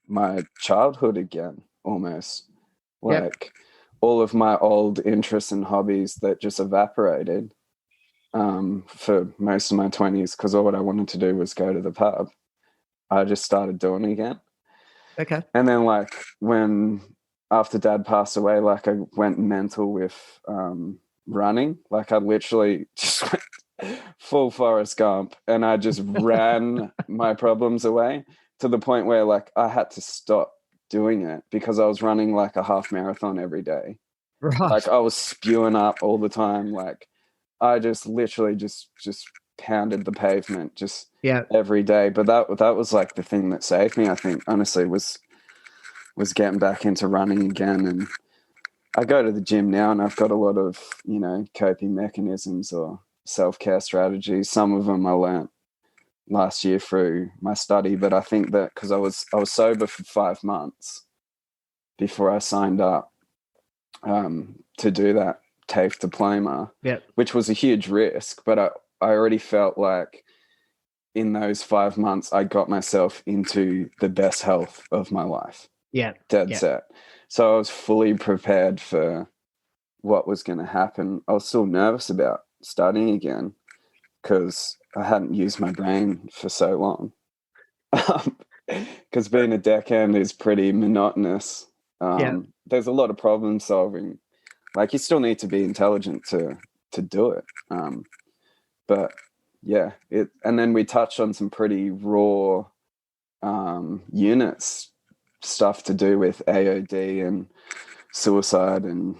my childhood again almost. Yep. Like all of my old interests and hobbies that just evaporated for most of my 20s, because all what I wanted to do was go to the pub. I just started doing it again. Okay. And then like when after Dad passed away, like I went mental with running. Like I literally just went full Forrest Gump, and I just ran my problems away to the point where like I had to stop doing it because I was running like a half marathon every day. Right. Like I was spewing up all the time. Like I just literally just pounded the pavement just every day. But that was like the thing that saved me, I think, honestly, was getting back into running again. And I go to the gym now and I've got a lot of, coping mechanisms or self-care strategies. Some of them I learnt last year through my study, but I think that because I was sober for 5 months before I signed up to do that TAFE diploma, which was a huge risk, but I already felt like in those 5 months I got myself into the best health of my life. Dead set. So I was fully prepared for what was going to happen. I was still nervous about studying again because I hadn't used my brain for so long. Because being a deckhand is pretty monotonous. There's a lot of problem solving. Like you still need to be intelligent to do it. But yeah, and then we touched on some pretty raw units, stuff to do with AOD and suicide and,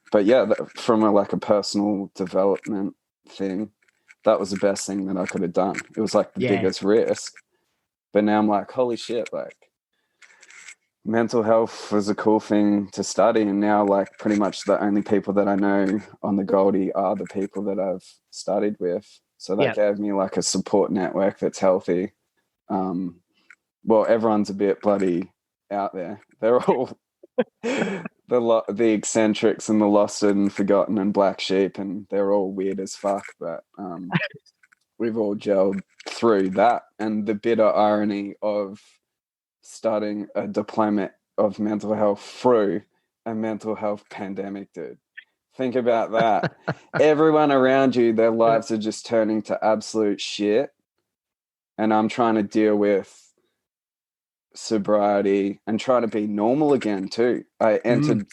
but yeah, from a personal development thing, that was the best thing that I could have done. It was like the biggest risk. But now I'm like, holy shit, like mental health was a cool thing to study. And now like pretty much the only people that I know on the Goldie are the people that I've studied with. So that gave me like a support network that's healthy. Well, everyone's a bit bloody out there. They're all the eccentrics and the lost and forgotten and black sheep, and they're all weird as fuck. But we've all gelled through that. And the bitter irony of starting a diploma of mental health through a mental health pandemic, dude. Think about that. Everyone around you, their lives are just turning to absolute shit. And I'm trying to deal with sobriety and trying to be normal again too. I entered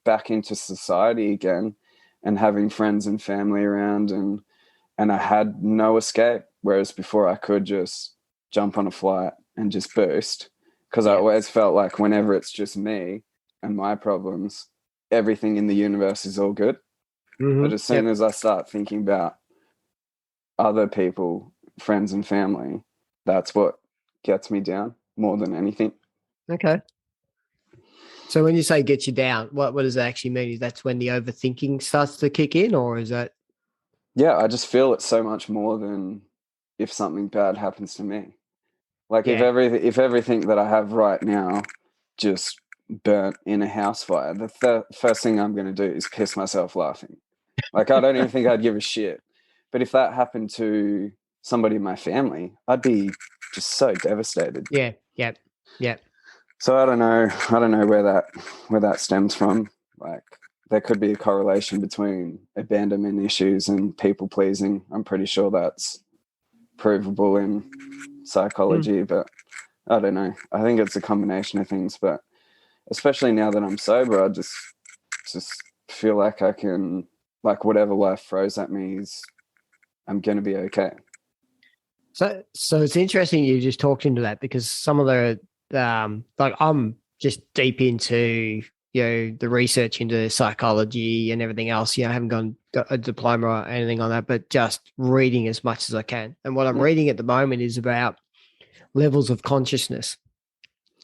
back into society again and having friends and family around, and I had no escape. Whereas before I could just jump on a flight and just burst, because I always felt like whenever it's just me and my problems, everything in the universe is all good. But as soon as I start thinking about other people, friends and family, that's what gets me down more than anything. Okay. So when you say get you down, what does that actually mean? Is that's when the overthinking starts to kick in, or is that? Yeah, I just feel it so much more than if something bad happens to me. Like if everything that I have right now just burnt in a house fire, the first thing I'm going to do is piss myself laughing. Like I don't even think I'd give a shit. But if that happened to somebody in my family, I'd be just so devastated. Yeah. So I don't know where that stems from. Like there could be a correlation between abandonment issues and people pleasing. I'm pretty sure that's provable in psychology, but I don't know. I think it's a combination of things, but especially now that I'm sober, I just feel like I can, like whatever life throws at me I'm going to be okay. So it's interesting you just talked into that, because some of the like I'm just deep into the research into psychology and everything else. I haven't got a diploma or anything on that, but just reading as much as I can. And what I'm reading at the moment is about levels of consciousness.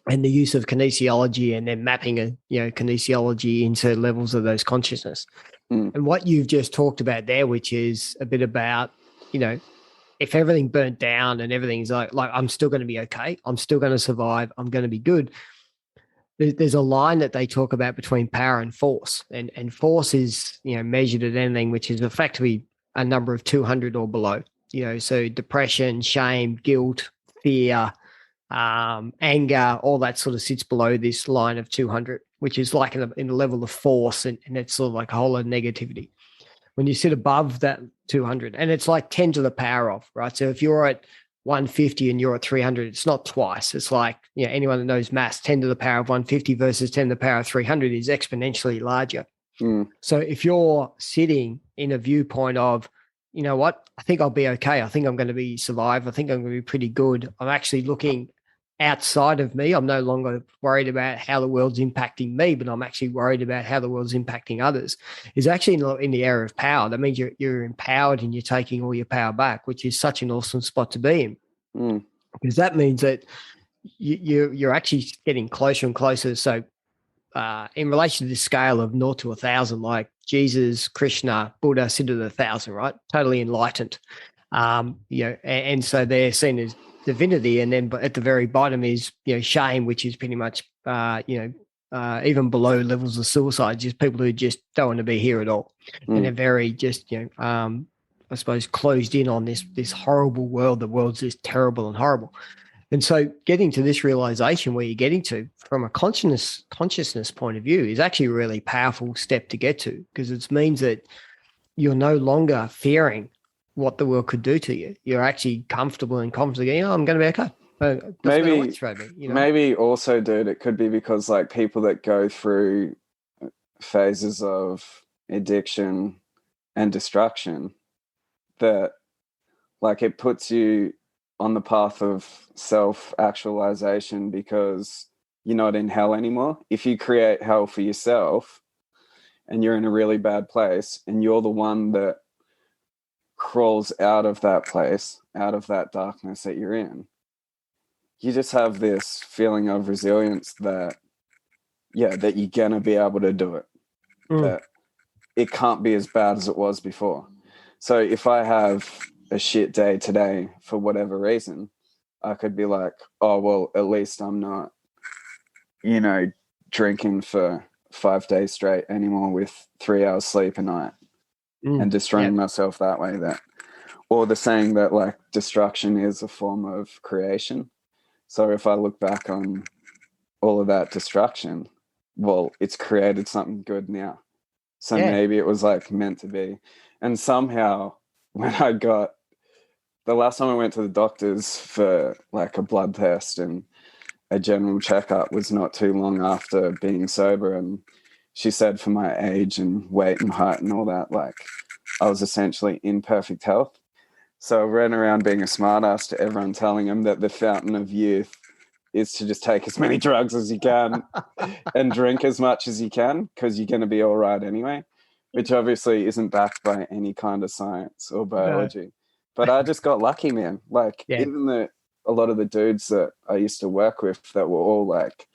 and the use of kinesiology and then mapping kinesiology into levels of those consciousness. And what you've just talked about there, which is a bit about, if everything burnt down and everything's like I'm still going to be okay, I'm still going to survive, I'm going to be good. There's a line that they talk about between power and force, and force is measured at anything which is effectively a number of 200 or below. So depression, shame, guilt, fear, anger, all that sort of sits below this line of 200, which is like in a level of force, and it's sort of like a whole lot of negativity. When you sit above that 200, and it's like 10 to the power of, right? So if you're at 150 and you're at 300, it's not twice. It's like, anyone that knows maths, 10 to the power of 150 versus 10 to the power of 300 is exponentially larger. So if you're sitting in a viewpoint of, you know what, I think I'll be okay, I think I'm going to survive, I think I'm going to be pretty good, I'm actually looking outside of me. I'm no longer worried about how the world's impacting me, but I'm actually worried about how the world's impacting others, is actually in the area of power. That means you're empowered and you're taking all your power back, which is such an awesome spot to be in. Because that means that you're actually getting closer and closer. So in relation to the scale of 0 to 1,000, like Jesus, Krishna, Buddha sit at 1,000, right? Totally enlightened. And so they're seen as divinity, and then at the very bottom is shame, which is pretty much even below levels of suicide, just people who just don't want to be here at all, and they're very just I suppose closed in on this horrible world. The world's just terrible and horrible. And so getting to this realization where you're getting to from a consciousness point of view is actually a really powerful step to get to, because it means that you're no longer fearing what the world could do to you. You're actually comfortable and confident. I'm going to be okay. Maybe also, dude, it could be because like people that go through phases of addiction and destruction, that like it puts you on the path of self-actualization because you're not in hell anymore. If you create hell for yourself and you're in a really bad place and you're the one that crawls out of that place, out of that darkness that you're in, you just have this feeling of resilience that you're gonna be able to do it, that it can't be as bad as it was before. So if I have a shit day today for whatever reason, I could be like, oh well, at least I'm not drinking for 5 days straight anymore with 3 hours sleep a night. And destroying myself that way. Or the saying that like destruction is a form of creation. So if I look back on all of that destruction, well, it's created something good now. So maybe it was like meant to be. And somehow when the last time I went to the doctors for like a blood test and a general checkup was not too long after being sober, and she said for my age and weight and height and all that, like I was essentially in perfect health. So I ran around being a smartass to everyone, telling them that the fountain of youth is to just take as many drugs as you can and drink as much as you can, because you're going to be all right anyway, which obviously isn't backed by any kind of science or biology. No. But I just got lucky, man. Like even a lot of the dudes that I used to work with that were all like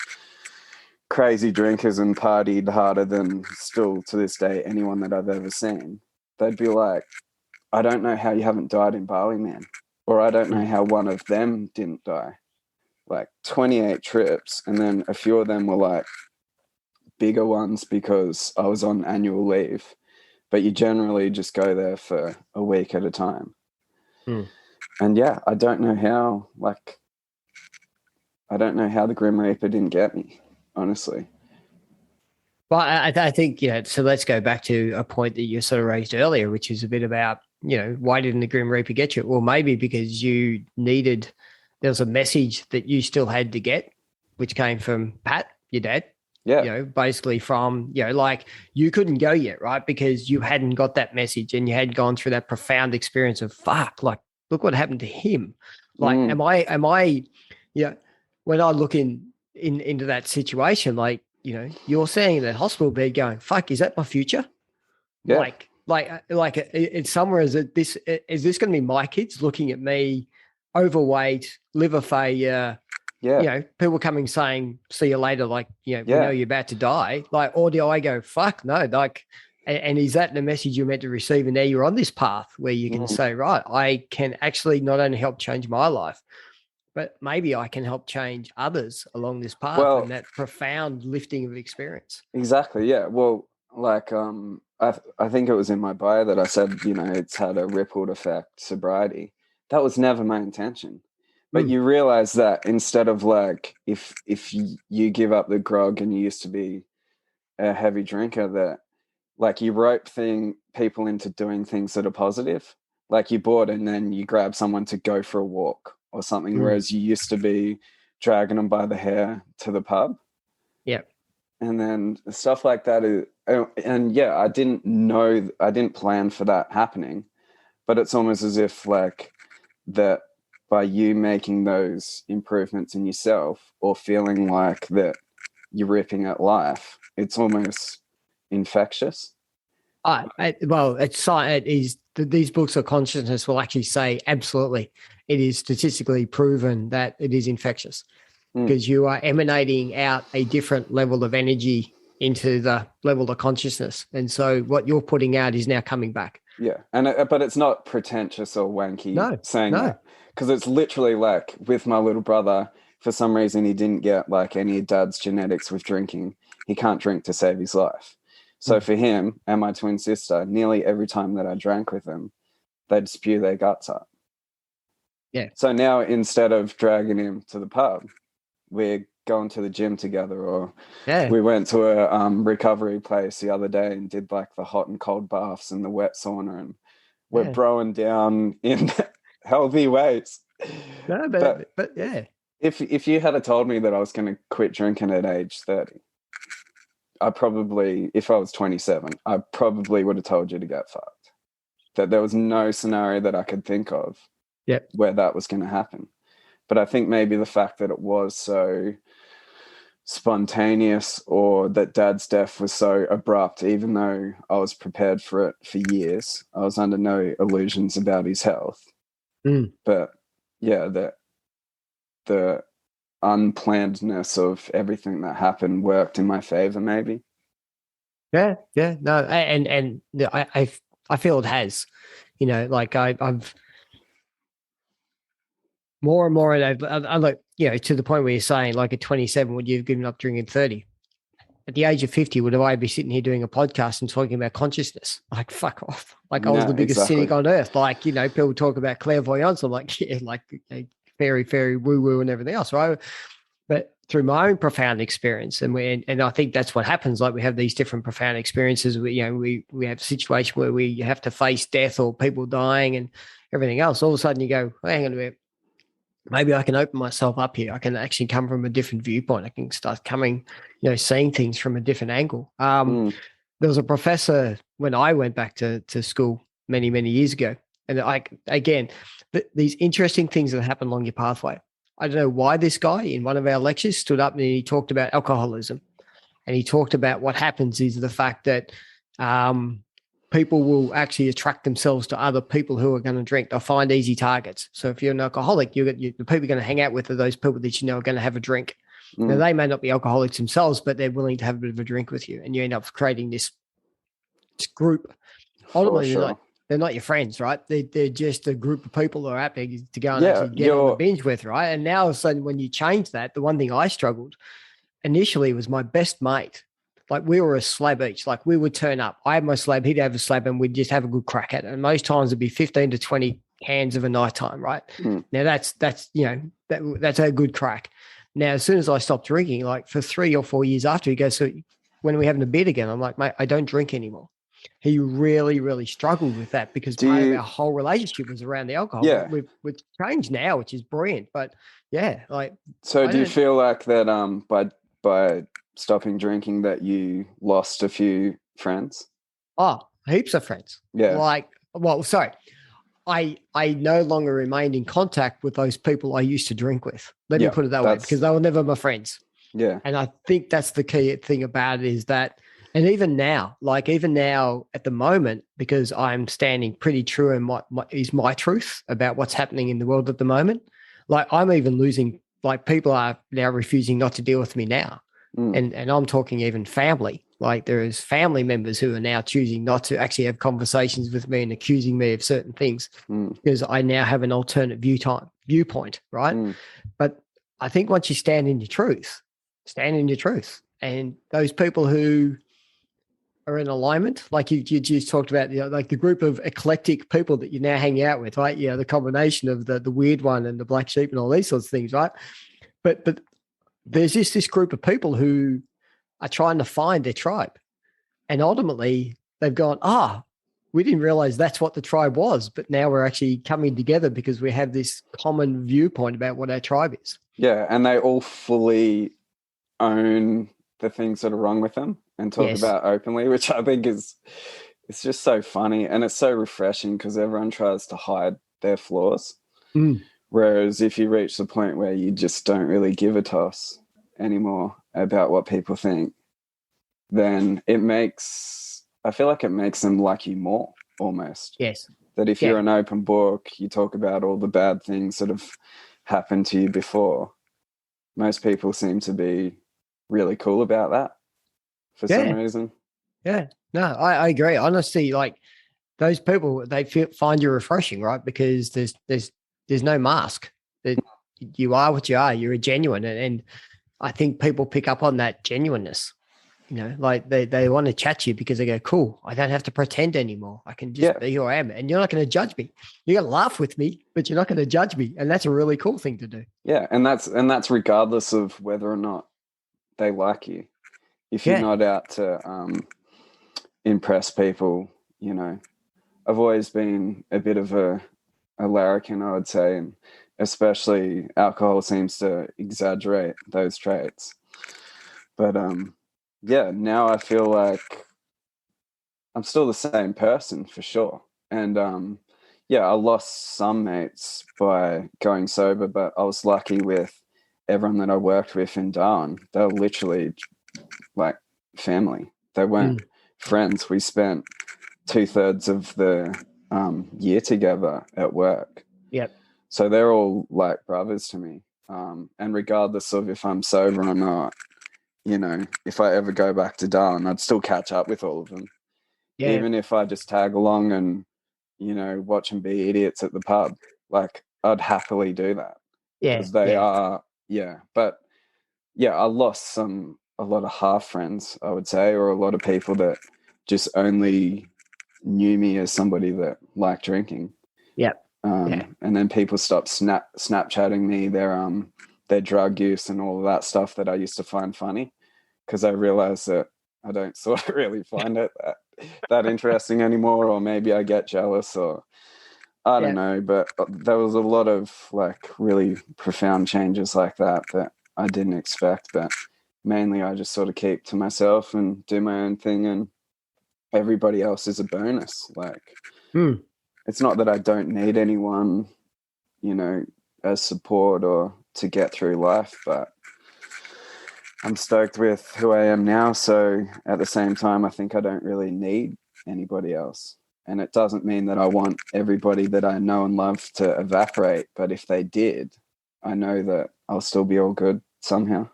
crazy drinkers and partied harder than still to this day anyone that I've ever seen, they'd be like, I don't know how you haven't died in Bali, man. Or I don't know how one of them didn't die. Like 28 trips, and then a few of them were like bigger ones because I was on annual leave, but you generally just go there for a week at a time. And I don't know how the Grim Reaper didn't get me, honestly. Well, I think, so let's go back to a point that you sort of raised earlier, which is a bit about, why didn't the Grim Reaper get you? Well, maybe because there was a message that you still had to get, which came from Pat, your dad. Yeah. Basically from, like you couldn't go yet, right? Because you hadn't got that message and you had gone through that profound experience of fuck, like, look what happened to him. Like, am I, when I look into that situation, like, you're sitting in that hospital bed going, fuck, is that my future? Yeah. Like it's somewhere, is this going to be my kids looking at me, overweight, liver failure, Yeah. you know, people coming saying, see you later, like, you know, we Yeah. know you're about to die. Like, or do I go, fuck no, like, and is that the message you're meant to receive? And now you're on this path where you can say, right, I can actually not only help change my life, but maybe I can help change others along this path, Well, and that profound lifting of experience. exactly. Yeah. Well, like, I think it was in my bio that I said, you know, it's had a rippled effect, sobriety. That was never my intention. But you realize that instead of like, if you give up the grog and you used to be a heavy drinker, that like you rope people into doing things that are positive. Like you bored and then you grab someone to go for a walk or something, whereas you used to be dragging them by the hair to the pub. Yeah. And then stuff like that is, and yeah, I didn't plan for that happening, but it's almost as if like that by you making those improvements in yourself or feeling like that you're ripping at life, it's almost infectious. Well, it is. These books of consciousness will actually say absolutely. It is statistically proven that it is infectious because you are emanating out a different level of energy into the level of consciousness, and so what you're putting out is now coming back. Yeah, but it's not pretentious or wanky saying that, because it's literally like with my little brother. For some reason, he didn't get like any of Dad's genetics with drinking. He can't drink to save his life. So for him and my twin sister, nearly every time that I drank with them, they'd spew their guts up. Yeah. So now instead of dragging him to the pub, we're going to the gym together, or we went to a recovery place the other day and did like the hot and cold baths and the wet sauna, and we're broing down in healthy ways. No, but yeah. If you had told me that I was going to quit drinking at age 30, I probably, if I was 27, I probably would have told you to get fucked. That there was no scenario that I could think of where that was going to happen. But I think maybe the fact that it was so spontaneous, or that Dad's death was so abrupt, even though I was prepared for it for years, I was under no illusions about his health. But yeah, the unplannedness of everything that happened worked in my favor, maybe. No, and I feel it has, you know, like I've more and more, and I like, you know, to the point where you're saying like at 27, would you have given up drinking at 30? At the age of 50, would I be sitting here doing a podcast and talking about consciousness? Like, fuck off. Like I was the biggest cynic on earth. Like, you know, people talk about clairvoyance. I'm like, yeah, like very woo-woo and everything else, right? But through my own profound experience, and I think that's what happens. Like we have these different profound experiences. We have a situation where we have to face death or people dying and everything else. All of a sudden you go, well, hang on a minute. Maybe I can open myself up here. I can actually come from a different viewpoint. I can start coming, you know, seeing things from a different angle. There was a professor when I went back to school many years ago, and these interesting things that happen along your pathway. I don't know why this guy in one of our lectures stood up and he talked about alcoholism, and he talked about what happens is the fact that people will actually attract themselves to other people who are going to drink. They'll find easy targets. So if you're an alcoholic, the people you're going to hang out with are those people that you know are going to have a drink. Now, they may not be alcoholics themselves, but they're willing to have a bit of a drink with you, and you end up creating this group. Ultimately, they're not your friends, right? They're just a group of people who are happy to go and actually get on the binge with, right? And now all of a sudden, when you change that, the one thing I struggled initially was my best mate. Like we were a slab each. Like we would turn up. I had my slab, he'd have a slab, and we'd just have a good crack at it. And most times it'd be 15 to 20 cans of a nighttime, right? Now that's you know, that's a good crack. Now, as soon as I stopped drinking, like for 3 or 4 years after, he goes, so when are we having a beer again? I'm like, mate, I don't drink anymore. He really struggled with that because part of our whole relationship was around the alcohol. Yeah. We've changed now, which is brilliant. But yeah, like. So do you feel like that by stopping drinking that you lost a few friends? Oh, heaps of friends. Yeah. Like, well, sorry. I no longer remained in contact with those people I used to drink with. Let me put it that way, because they were never my friends. Yeah. And I think that's the key thing about it is that, and even now at the moment, because I'm standing pretty true in what is my truth about what's happening in the world at the moment, like I'm even losing like people are now refusing not to deal with me now. And I'm talking even family. Like there is family members who are now choosing not to actually have conversations with me and accusing me of certain things because I now have an alternate viewpoint, right? But I think once you stand in your truth, and those people who are in alignment, like you just talked about, like the group of eclectic people that you now hang out with, right? Yeah, the combination of the weird one and the black sheep and all these sorts of things, right? But there's just this group of people who are trying to find their tribe. And ultimately they've gone, we didn't realize that's what the tribe was, but now we're actually coming together because we have this common viewpoint about what our tribe is. Yeah, and they all fully own the things that are wrong with them and talk about openly, which I think it's just so funny, and it's so refreshing because everyone tries to hide their flaws. Whereas if you reach the point where you just don't really give a toss anymore about what people think, then I feel like it makes them like you more almost. Yes. That if you're an open book, you talk about all the bad things that have happened to you before. Most people seem to be really cool about that for some reason. Yeah. No, I agree. Honestly, like those people, they find you refreshing, right? Because there's no mask. You are what you are. You're a genuine. And I think people pick up on that genuineness. Like they want to chat to you because they go, cool, I don't have to pretend anymore. I can just be who I am. And you're not going to judge me. You're going to laugh with me, but you're not going to judge me. And that's a really cool thing to do. Yeah. And that's regardless of whether or not they like you. If you're not out to impress people, I've always been a bit of a larrikin, I would say, and especially alcohol seems to exaggerate those traits. But now I feel like I'm still the same person for sure. And I lost some mates by going sober, but I was lucky with everyone that I worked with in Darwin. They were literally like family. They weren't friends. We spent 2/3 of the year together at work. Yep. So they're all like brothers to me. And regardless of if I'm sober or not, if I ever go back to Darwin, I'd still catch up with all of them. Yeah. Even if I just tag along and, watch them be idiots at the pub, like I'd happily do that. Yeah. Because they are, But I lost a lot of half friends, I would say, or a lot of people that just only knew me as somebody that liked drinking. Yep. And then people stopped Snapchatting me their drug use and all of that stuff that I used to find funny, because I realized that I don't sort of really find it that interesting anymore, or maybe I get jealous, or I don't know. But there was a lot of like really profound changes like that I didn't expect, but mainly I just sort of keep to myself and do my own thing, and everybody else is a bonus. Like it's not that I don't need anyone, as support or to get through life, but I'm stoked with who I am now. So at the same time, I think I don't really need anybody else. And it doesn't mean that I want everybody that I know and love to evaporate. But if they did, I know that I'll still be all good somehow.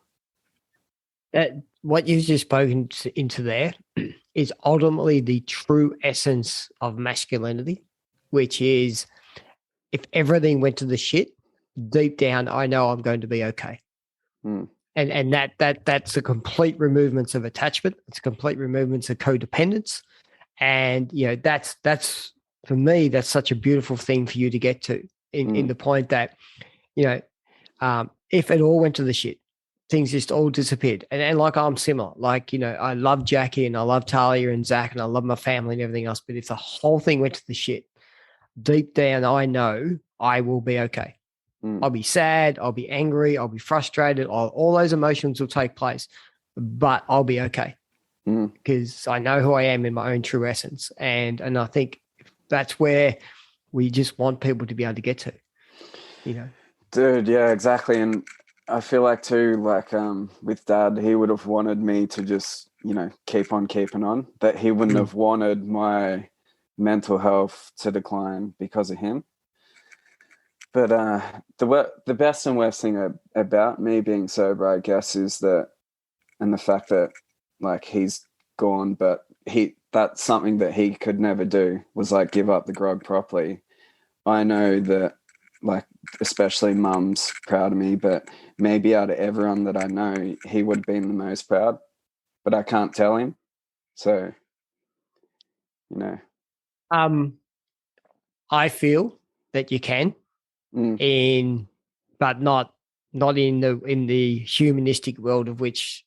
What you've just spoken into there is ultimately the true essence of masculinity, which is if everything went to the shit, deep down, I know I'm going to be okay. And that's a complete removement of attachment. It's a complete removement of codependence. And, that's for me, that's such a beautiful thing for you to get to in the point that, if it all went to the shit, things just all disappeared. And like I'm similar, like, I love Jackie and I love Talia and Zach and I love my family and everything else. But if the whole thing went to the shit, deep down, I know I will be okay. I'll be sad. I'll be angry. I'll be frustrated. All those emotions will take place, but I'll be okay because I know who I am in my own true essence. And I think that's where we just want people to be able to get to, Dude, yeah, exactly. And I feel like too, like with Dad, he would have wanted me to just, keep on keeping on, that he wouldn't have wanted my mental health to decline because of him. But the best and worst thing about me being sober, I guess, is that, and the fact that like he's gone, but that's something that he could never do, was like give up the grog properly. I know that, like, especially mum's proud of me, but maybe out of everyone that I know, he would have been the most proud, but I can't tell him. So, you know. I feel that you can but not in the humanistic world of which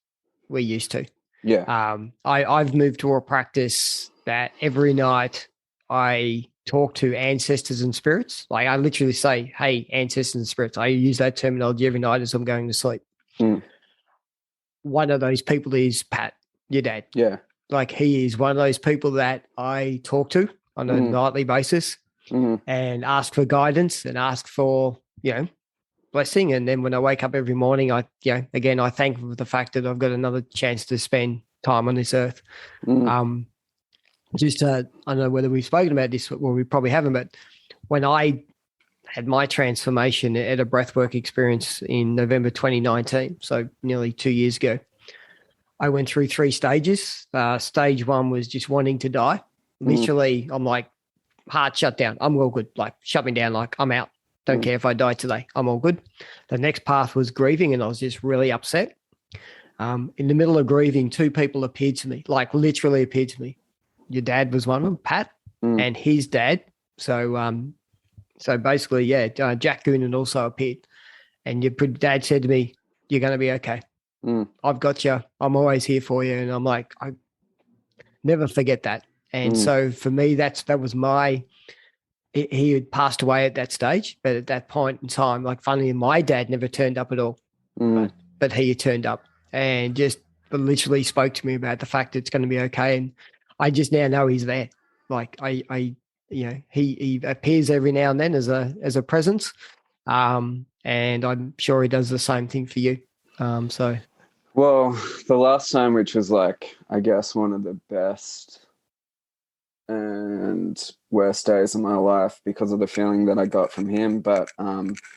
we're used to. Yeah. I've moved to a practice that every night I talk to ancestors and spirits. Like I literally say, "Hey, ancestors and spirits." I use that terminology every night as I'm going to sleep. One of those people is Pat, your dad. Yeah. Like he is one of those people that I talk to on a nightly basis and ask for guidance and ask for, blessing. And then when I wake up every morning, I thank for the fact that I've got another chance to spend time on this earth. I don't know whether we've spoken about this, well, we probably haven't, but when I had my transformation at a breathwork experience in November 2019, so nearly 2 years ago, I went through 3 stages. Stage 1 was just wanting to die. Literally, I'm like, heart shut down. I'm all good. Like, shut me down. Like, I'm out. Don't care if I die today. I'm all good. The next path was grieving, and I was just really upset. In the middle of grieving, 2 people appeared to me, like literally appeared to me. Your dad was one of them, Pat, and his dad. So basically, Jack Goonan also appeared. And your dad said to me, "You're going to be okay. I've got you. I'm always here for you." And I'm like, I never forget that. And so for me, that was my. He had passed away at that stage, but at that point in time, like funnily, my dad never turned up at all, but he had turned up and just literally spoke to me about the fact that it's going to be okay. And I just now know he's there. Like he appears every now and then as a presence, and I'm sure he does the same thing for you. Well, the last time, which was like, I guess one of the best and worst days of my life because of the feeling that I got from him. But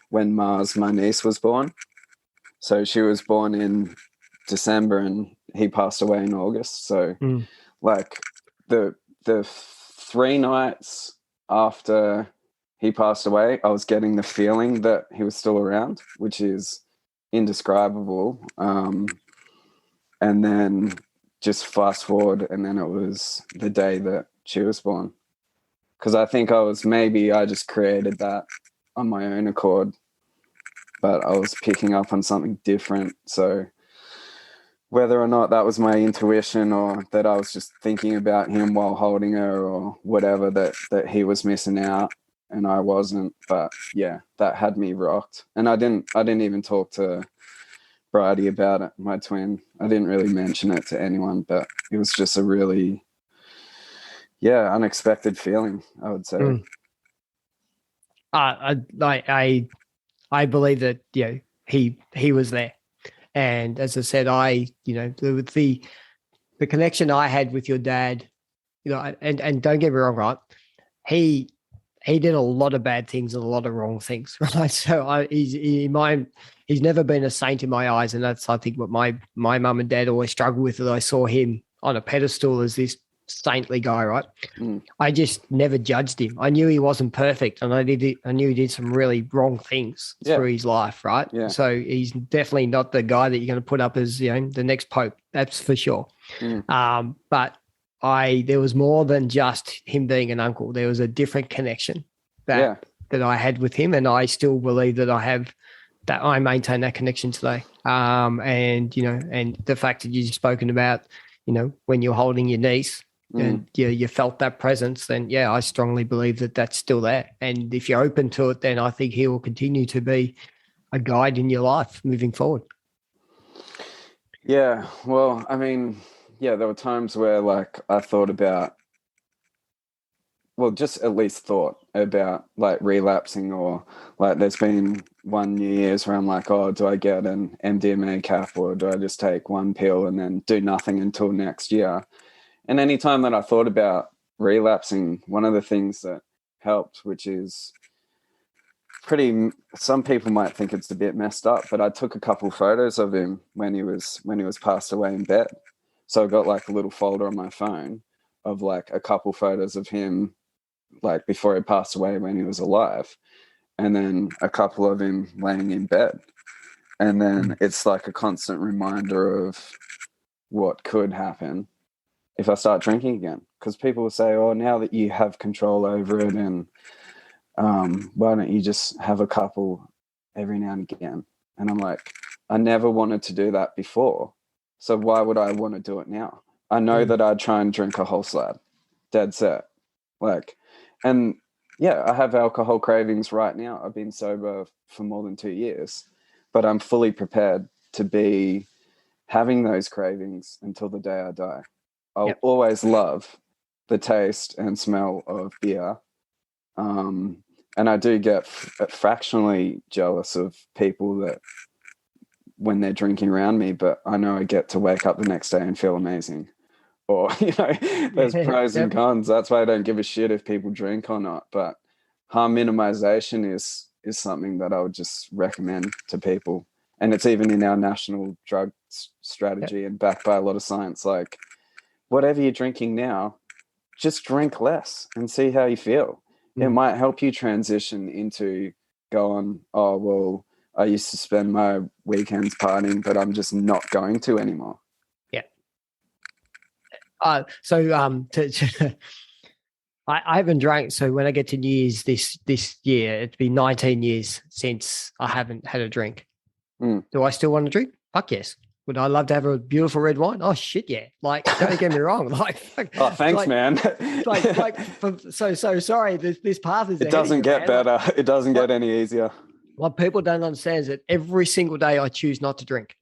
when Mars, my niece, was born, so she was born in December and he passed away in August. So like the 3 nights after he passed away, I was getting the feeling that he was still around, which is indescribable. And then just fast forward, and then it was the day that she was born. Because I think I just created that on my own accord, but I was picking up on something different. So whether or not that was my intuition or that I was just thinking about him while holding her or whatever, that he was missing out and I wasn't. But yeah, that had me rocked. And I didn't even talk to Bridie about it, my twin. I didn't really mention it to anyone, but it was just a really unexpected feeling, I would say. I believe that he was there, and as I said, the connection I had with your dad, and don't get me wrong, right? He did a lot of bad things and a lot of wrong things, right? So he's never been a saint in my eyes, and that's I think what my mum and dad always struggled with. That I saw him on a pedestal as this saintly guy, right? I just never judged him. I knew he wasn't perfect, and I knew he did some really wrong things through his life, right? Yeah. So he's definitely not the guy that you're going to put up as the next pope. That's for sure. But there was more than just him being an uncle. There was a different connection that I had with him, and I still believe that I maintain that connection today. And the fact that you've spoken about, when you're holding your niece and you felt that presence, then I strongly believe that that's still there. And if you're open to it, then I think he will continue to be a guide in your life moving forward. Yeah. Well, I mean, there were times where like I thought about, just at least thought about like relapsing, or like there's been one New Year's where I'm like, oh, do I get an MDMA cap or do I just take one pill and then do nothing until next year? And anytime that I thought about relapsing, one of the things that helped, which is some people might think it's a bit messed up, but I took a couple photos of him when he was passed away in bed. So I got like a little folder on my phone of like a couple photos of him like before he passed away when he was alive, and then a couple of him laying in bed. And then it's like a constant reminder of what could happen if I start drinking again. Because people will say, oh, now that you have control over it, and why don't you just have a couple every now and again? And I'm like, I never wanted to do that before. So why would I want to do it now? I know that I'd try and drink a whole slab, dead set. Like, and yeah, I have alcohol cravings right now. I've been sober for more than 2 years, but I'm fully prepared to be having those cravings until the day I die. I'll always love the taste and smell of beer. And I do get fractionally jealous of people that when they're drinking around me, but I know I get to wake up the next day and feel amazing. Or, there's pros and cons. That's why I don't give a shit if people drink or not. But harm minimization is something that I would just recommend to people. And it's even in our national drug strategy and backed by a lot of science. Like, whatever you're drinking now, just drink less and see how you feel. It might help you transition into going, oh, well, I used to spend my weekends partying, but I'm just not going to anymore. Yeah. I haven't drank. So when I get to New Year's this year, it'll be 19 years since I haven't had a drink. Do I still want to drink? Fuck yes. Would I love to have a beautiful red wine? Oh shit, yeah! Like, don't get me wrong. Like, oh, thanks, man. so sorry. This path is. It doesn't get better. It doesn't get any easier. What people don't understand is that every single day I choose not to drink.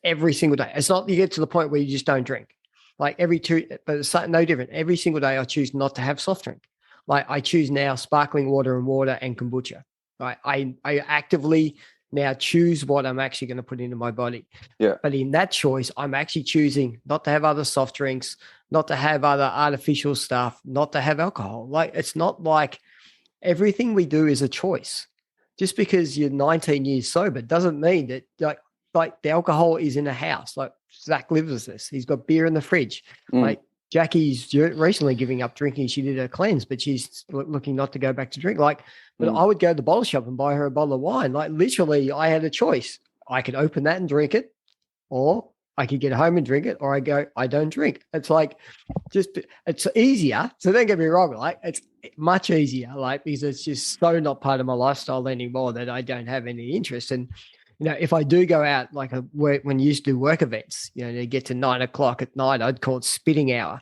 Every single day. It's not you get to the point where you just don't drink. Like but it's no different. Every single day I choose not to have soft drink. Like I choose now sparkling water and kombucha. Right? I actively now choose what I'm actually going to put into my body. Yeah. But in that choice, I'm actually choosing not to have other soft drinks, not to have other artificial stuff, not to have alcohol. Like, it's not like everything we do is a choice. Just because you're 19 years sober doesn't mean that like the alcohol is in a house. Like Zach lives with this. He's got beer in the fridge. Like Jackie's recently giving up drinking. She did a cleanse, but she's looking not to go back to drink. Like, but I would go to the bottle shop and buy her a bottle of wine. Like, literally, I had a choice. I could open that and drink it, or I could get home and drink it, or I don't drink. It's like, it's easier. So don't get me wrong. Like, it's much easier, like, because it's just so not part of my lifestyle anymore that I don't have any interest. And, if I do go out, like when you used to do work events, they get to 9 o'clock at night, I'd call it spitting hour,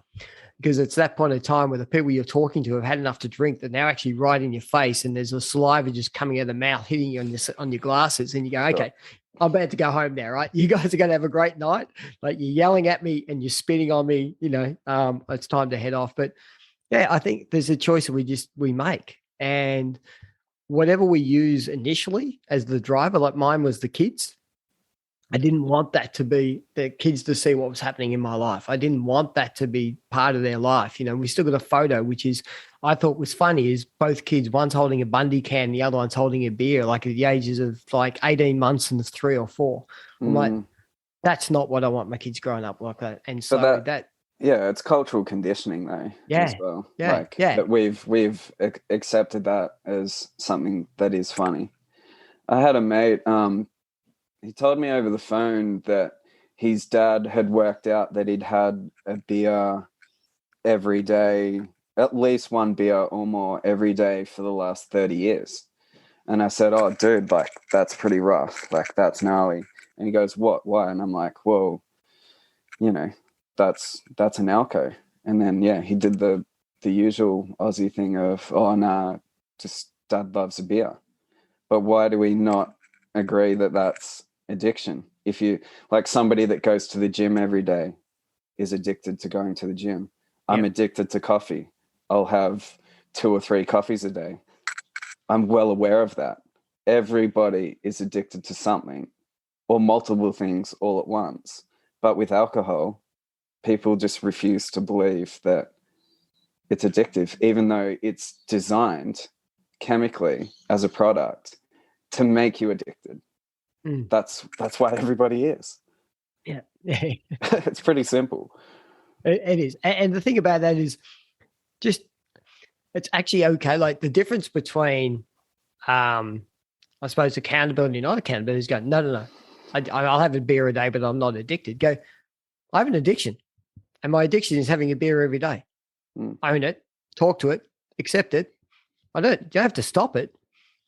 because it's that point of time where the people you're talking to have had enough to drink that now actually right in your face, and there's a saliva just coming out of the mouth, hitting you on your glasses, and you go, okay, I'm about to go home now, right? You guys are going to have a great night. Like, you're yelling at me and you're spitting on me, it's time to head off. But yeah, I think there's a choice that we make, and whatever we use initially as the driver, like mine was the kids. I didn't want that to be the kids to see what was happening in my life. I didn't want that to be part of their life. We still got a photo, which is, I thought was funny, is both kids, one's holding a Bundy can, the other one's holding a beer, like at the ages of like 18 months and 3 or 4. I'm like, that's not what I want my kids growing up like that. And so that yeah, it's cultural conditioning though, as well. That we've accepted that as something that is funny. I had a mate, he told me over the phone that his dad had worked out that he'd had a beer every day, at least one beer or more every day for the last 30 years. And I said, oh, dude, like, that's pretty rough. Like, that's gnarly. And he goes, what? Why? And I'm like, well, that's an alco. And then he did the usual Aussie thing of, oh nah, just dad loves a beer. But why do we not agree that that's addiction? If you, like, somebody that goes to the gym every day is addicted to going to the gym. I'm addicted to coffee. I'll have 2 or 3 coffees a day. I'm well aware of that. Everybody is addicted to something or multiple things all at once. But with alcohol, people just refuse to believe that it's addictive, even though it's designed chemically as a product to make you addicted. That's why everybody is. Yeah. It's pretty simple. It is. And the thing about that is just, it's actually okay. Like the difference between, I suppose, accountability and not accountability is going, no. I'll have a beer a day, but I'm not addicted. Go, I have an addiction, and my addiction is having a beer every day. Own it, talk to it, accept it. You don't have to stop it,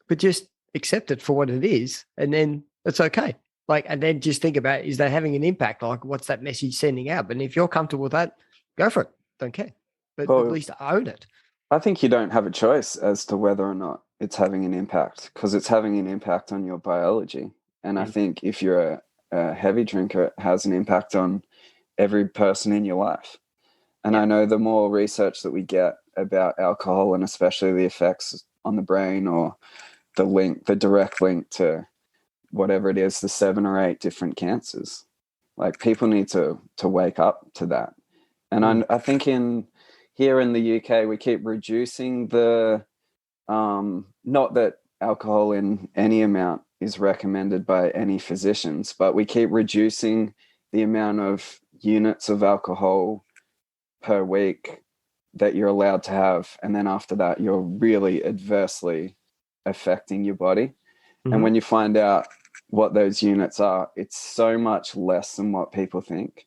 but just accept it for what it is, and then it's okay. Like, and then just think about, is that having an impact? Like, what's that message sending out? And if you're comfortable with that, go for it. Don't care, but at least own it. I think you don't have a choice as to whether or not it's having an impact, because it's having an impact on your biology. And I think if you're a heavy drinker, it has an impact on every person in your life. And I know the more research that we get about alcohol, and especially the effects on the brain, or the direct link to whatever it is, the 7 or 8 different cancers, like people need to wake up to that. And I think here in the UK, we keep reducing the, not that alcohol in any amount is recommended by any physicians, but we keep reducing the amount of units of alcohol per week that you're allowed to have. And then after that, you're really adversely affecting your body. And when you find out what those units are, it's so much less than what people think.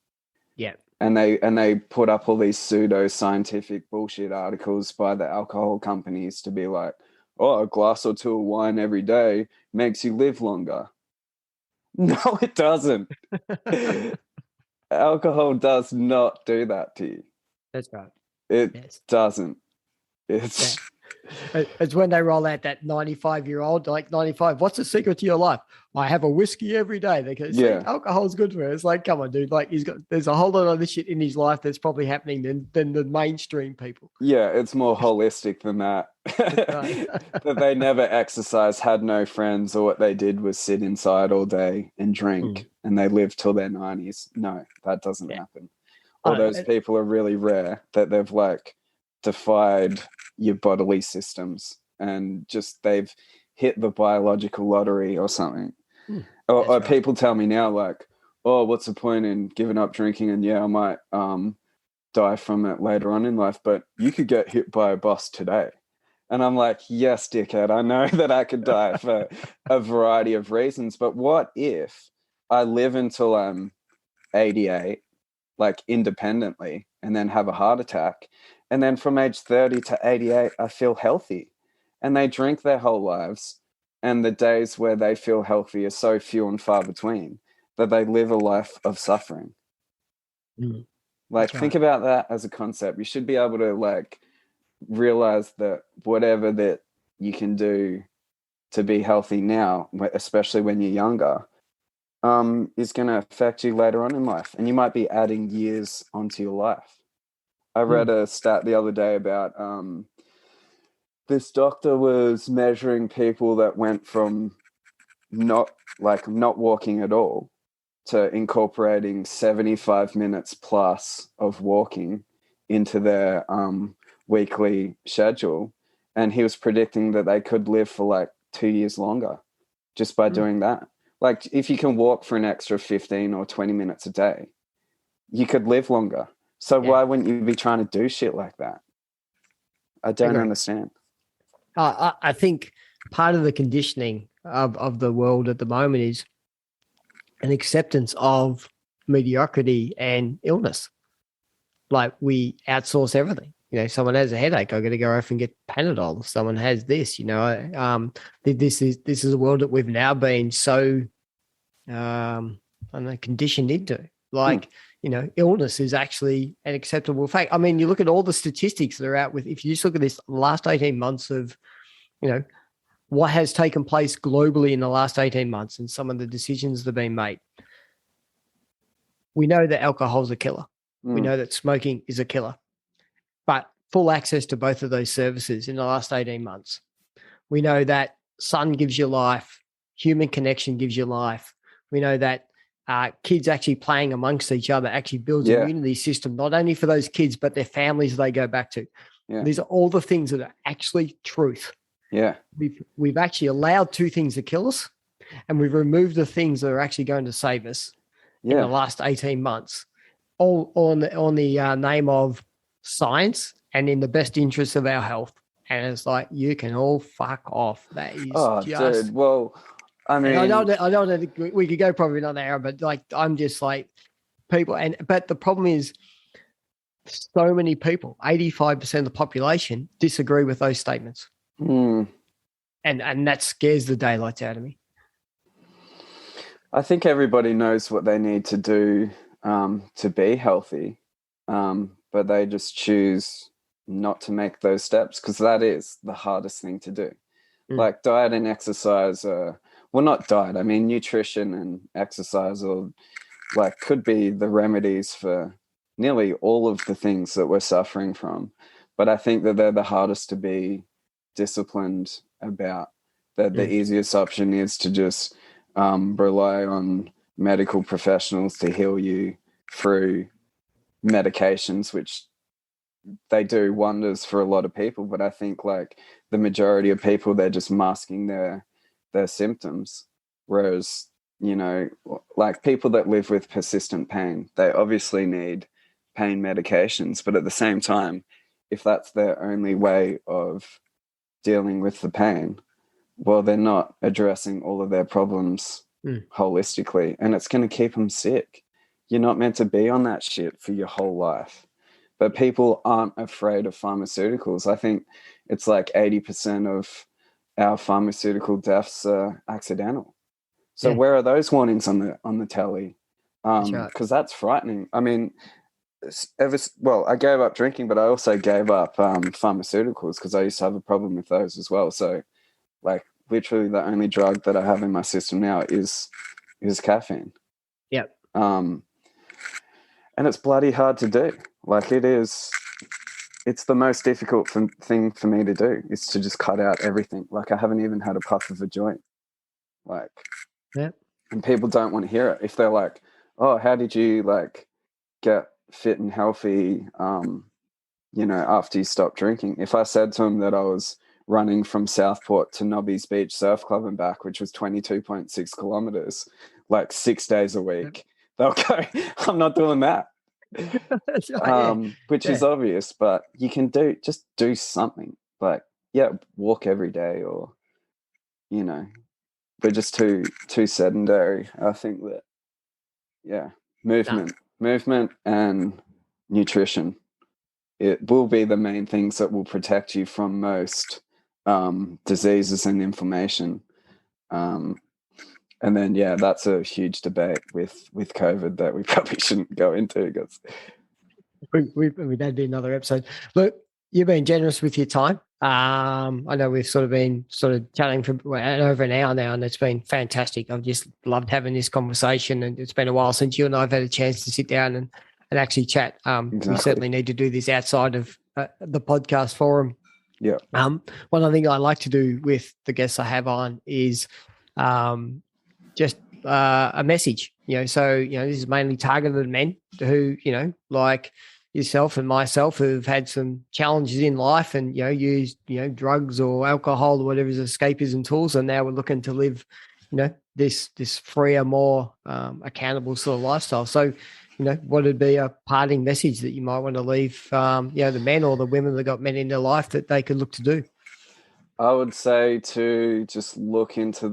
Yeah. And they put up all these pseudo-scientific bullshit articles by the alcohol companies to be like, oh, a glass or 2 of wine every day makes you live longer. No, it doesn't. Alcohol does not do that to you. That's right. It doesn't. It's when they roll out that 95-year-old, like 95, what's the secret to your life? I have a whiskey every day. They go, alcohol's good for it. It's like, come on, dude. Like, there's a whole lot of this shit in his life that's probably happening than the mainstream people. Yeah, it's more holistic than that. That they never exercised, had no friends, or what they did was sit inside all day and drink, and they lived till their 90s. No, that doesn't happen. Or those people are really rare, that they've like defied your bodily systems and just they've hit the biological lottery or something. Or people tell me now, like, oh, what's the point in giving up drinking? And I might die from it later on in life, but you could get hit by a bus today. And I'm like, yes, dickhead, I know that I could die for a variety of reasons, but what if I live until I'm 88, like independently, and then have a heart attack, and then from age 30 to 88, I feel healthy? And they drink their whole lives, and the days where they feel healthy are so few and far between that they live a life of suffering. Like, think about that as a concept. You should be able to like realize that whatever that you can do to be healthy now, especially when you're younger, is going to affect you later on in life. And you might be adding years onto your life. I read a stat the other day about this doctor was measuring people that went from not walking at all to incorporating 75 minutes plus of walking into their weekly schedule. And he was predicting that they could live for like 2 years longer just by doing that. Like, if you can walk for an extra 15 or 20 minutes a day, you could live longer. So why wouldn't you be trying to do shit like that? I don't understand. I think part of the conditioning of the world at the moment is an acceptance of mediocrity and illness. Like, we outsource everything. You know, someone has a headache, I got to go off and get Panadol. Someone has this, you know. This is a world that we've now been so conditioned into. Like, you know, illness is actually an acceptable fact. I mean, you look at all the statistics that are out with, if you just look at this last 18 months of, you know, what has taken place globally in the last 18 months and some of the decisions that have been made. We know that alcohol is a killer. We know that smoking is a killer. But full access to both of those services in the last 18 months. We know that sun gives you life, human connection gives you life. We know that kids actually playing amongst each other actually builds an immunity system, not only for those kids, but their families they go back to. Yeah. These are all the things that are actually truth. Yeah. We've actually allowed two things to kill us, and we've removed the things that are actually going to save us in the Yeah. last 18 months, all on the name of science and in the best interest of our health. And it's like, you can all fuck off. That is Oh, just. dude. Well, I And I know mean, that we could go probably another hour, but like I'm just like people, but the problem is so many people, 85% of the population disagree with those statements. hmm, And that scares the daylights out of me. I think everybody knows what they need to do to be healthy, but they just choose not to make those steps because that is the hardest thing to do. Like diet and exercise, well, not diet, I mean nutrition and exercise, or like could be the remedies for nearly all of the things that we're suffering from. But I think that they're the hardest to be disciplined about. That the easiest option is to just rely on medical professionals to heal you through medications, which they do wonders for a lot of people. But I think like the majority of people, they're just masking their symptoms. Whereas, you know, like people that live with persistent pain, they obviously need pain medications. But at the same time, if that's their only way of dealing with the pain, well, they're not addressing all of their problems holistically, and it's going to keep them sick. You're not meant to be on that shit for your whole life. But people aren't afraid of pharmaceuticals. I think it's like 80% of our pharmaceutical deaths are accidental. So where are those warnings on the telly? Because that's frightening. I mean, I gave up drinking, but I also gave up pharmaceuticals because I used to have a problem with those as well. So, like, literally, the only drug that I have in my system now is caffeine. Yep. And it's bloody hard to do. Like, it is. It's the most difficult thing for me to do is to just cut out everything. Like, I haven't even had a puff of a joint. Like, and people don't want to hear it. If they're like, "Oh, how did you like get fit and healthy?" You know, after you stopped drinking. If I said to them that I was running from Southport to Nobby's Beach Surf Club and back, which was 22.6 kilometers, like 6 days a week, they'll go, "I'm not doing that." Which is obvious, but you can just do something. Like, walk every day, or, you know, we're just too sedentary. I think that, movement and nutrition, it will be the main things that will protect you from most diseases and inflammation. And then, that's a huge debate with COVID that we probably shouldn't go into because that'd be another episode. Look, you've been generous with your time. I know we've been chatting for over an hour now, and it's been fantastic. I've just loved having this conversation, and it's been a while since you and I have had a chance to sit down and actually chat. Exactly. We certainly need to do this outside of the podcast forum. Yeah. One of the things I like to do with the guests I have on is just a message. This is mainly targeted at men who, like yourself and myself, who've had some challenges in life and, used, drugs or alcohol or whatever as escapism tools. And now we're looking to live, this freer, more accountable sort of lifestyle. So, what would be a parting message that you might want to leave, the men or the women that got men in their life that they could look to do? I would say to just look into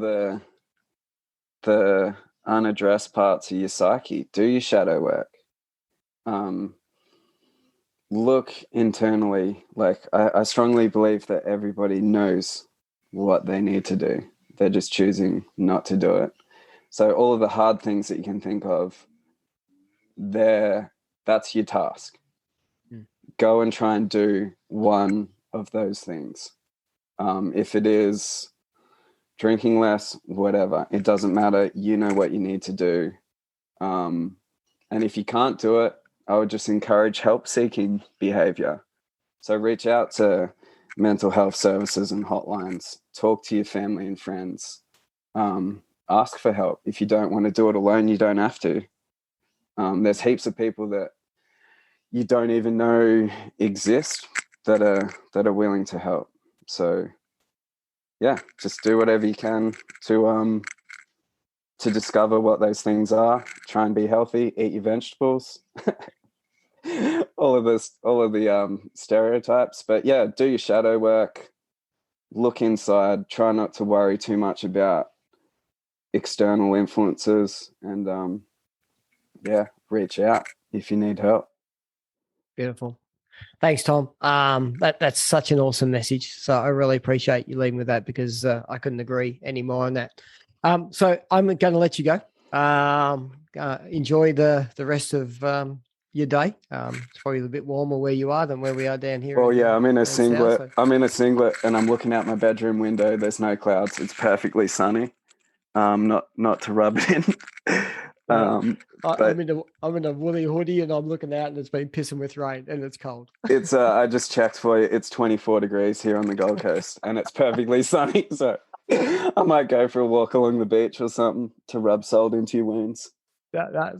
the unaddressed parts of your psyche. Do your shadow work. Look internally. Like, I strongly believe that everybody knows what they need to do. They're just choosing not to do it. So all of the hard things that you can think of, that's your task. Go and try and do one of those things. If it is drinking less, whatever, it doesn't matter. You know what you need to do. And if you can't do it, I would just encourage help-seeking behavior. So reach out to mental health services and hotlines. Talk to your family and friends. Ask for help. If you don't want to do it alone, you don't have to. There's heaps of people that you don't even know exist that are willing to help. So yeah, just do whatever you can to discover what those things are. Try and be healthy, eat your vegetables. all of the stereotypes. But yeah, do your shadow work, look inside, try not to worry too much about external influences, and reach out if you need help. Beautiful. Thanks, Tom. That's such an awesome message. So I really appreciate you leading with that, because I couldn't agree any more on that. So I'm going to let you go. Enjoy the rest of your day. It's probably a bit warmer where you are than where we are down here. Well, I'm in a singlet. South, so. I'm in a singlet, and I'm looking out my bedroom window. There's no clouds. It's perfectly sunny. Not to rub it in. I'm in a woolly hoodie, and I'm looking out, and it's been pissing with rain, and it's cold. It's I just checked for you. It's 24 degrees here on the Gold Coast, and it's perfectly sunny. So I might go for a walk along the beach or something to rub salt into your wounds.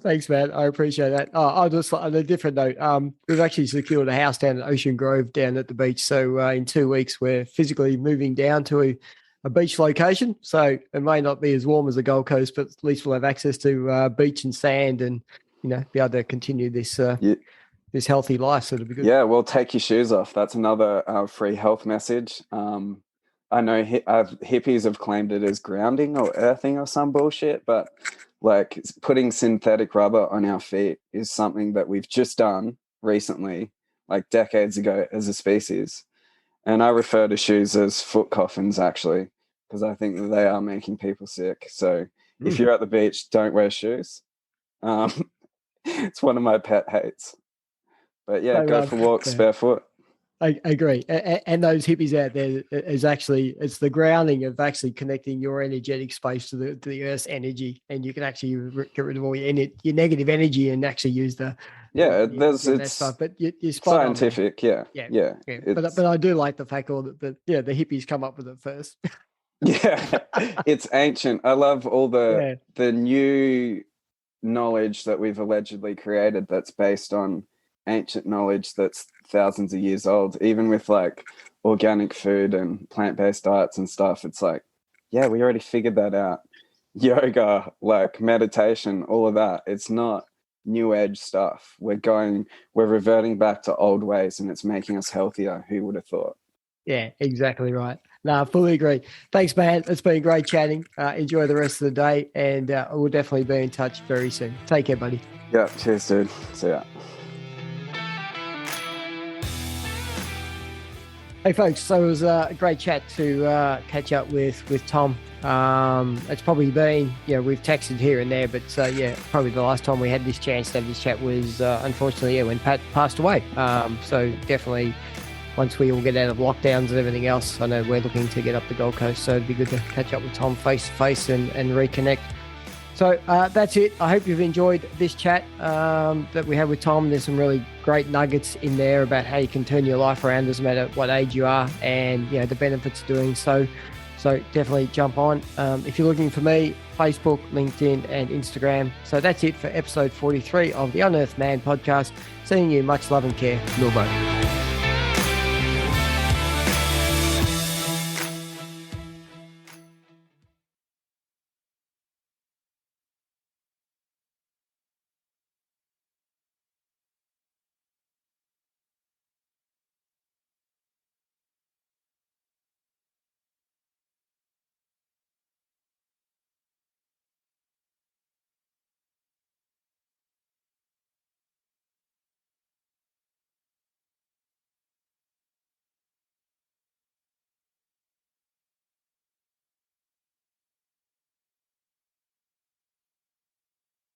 Thanks, man. I appreciate that. I'll just, on a different note, we've actually secured a house down at Ocean Grove down at the beach. So in 2 weeks, we're physically moving down to a beach location. So it may not be as warm as the Gold Coast, but at least we'll have access to beach and sand, and be able to continue this this healthy life. So it'll be good. Yeah, well, take your shoes off. That's another free health message. I know hippies have claimed it as grounding or earthing or some bullshit, but like putting synthetic rubber on our feet is something that we've just done recently, like decades ago as a species. And I refer to shoes as foot coffins, actually, because I think that they are making people sick. So if you're at the beach, don't wear shoes. It's one of my pet hates. But yeah, go for walks barefoot. I agree. And those hippies out there it's the grounding of actually connecting your energetic space to the Earth's energy, and you can actually get rid of all your negative energy and actually use it's stuff. But you're spot scientific, on, yeah. But I do like the fact that the hippies come up with it first. Yeah, it's ancient. I love all the new knowledge that we've allegedly created that's based on ancient knowledge that's thousands of years old. Even with like organic food and plant-based diets and stuff, it's like, yeah, we already figured that out. Yoga, like meditation, all of that. It's not new age stuff. We're reverting back to old ways, and it's making us healthier. Who would have thought? Yeah, exactly right. No, I fully agree. Thanks, man. It's been great chatting. Enjoy the rest of the day, and we'll definitely be in touch very soon. Take care, buddy. Yeah, cheers, dude. See ya. Hey folks, so it was a great chat to catch up with Tom. It's probably been, we've texted here and there, but probably the last time we had this chance to have this chat was unfortunately when Pat passed away. So definitely once we all get out of lockdowns and everything else, I know we're looking to get up the Gold Coast, so it'd be good to catch up with Tom face to face and reconnect. So that's it. I hope you've enjoyed this chat that we had with Tom. There's some really great nuggets in there about how you can turn your life around, doesn't matter what age you are, and the benefits of doing so. So definitely jump on. If you're looking for me, Facebook, LinkedIn, and Instagram. So that's it for episode 43 of the Unearthed Man podcast. Sending you much love and care. Milbo.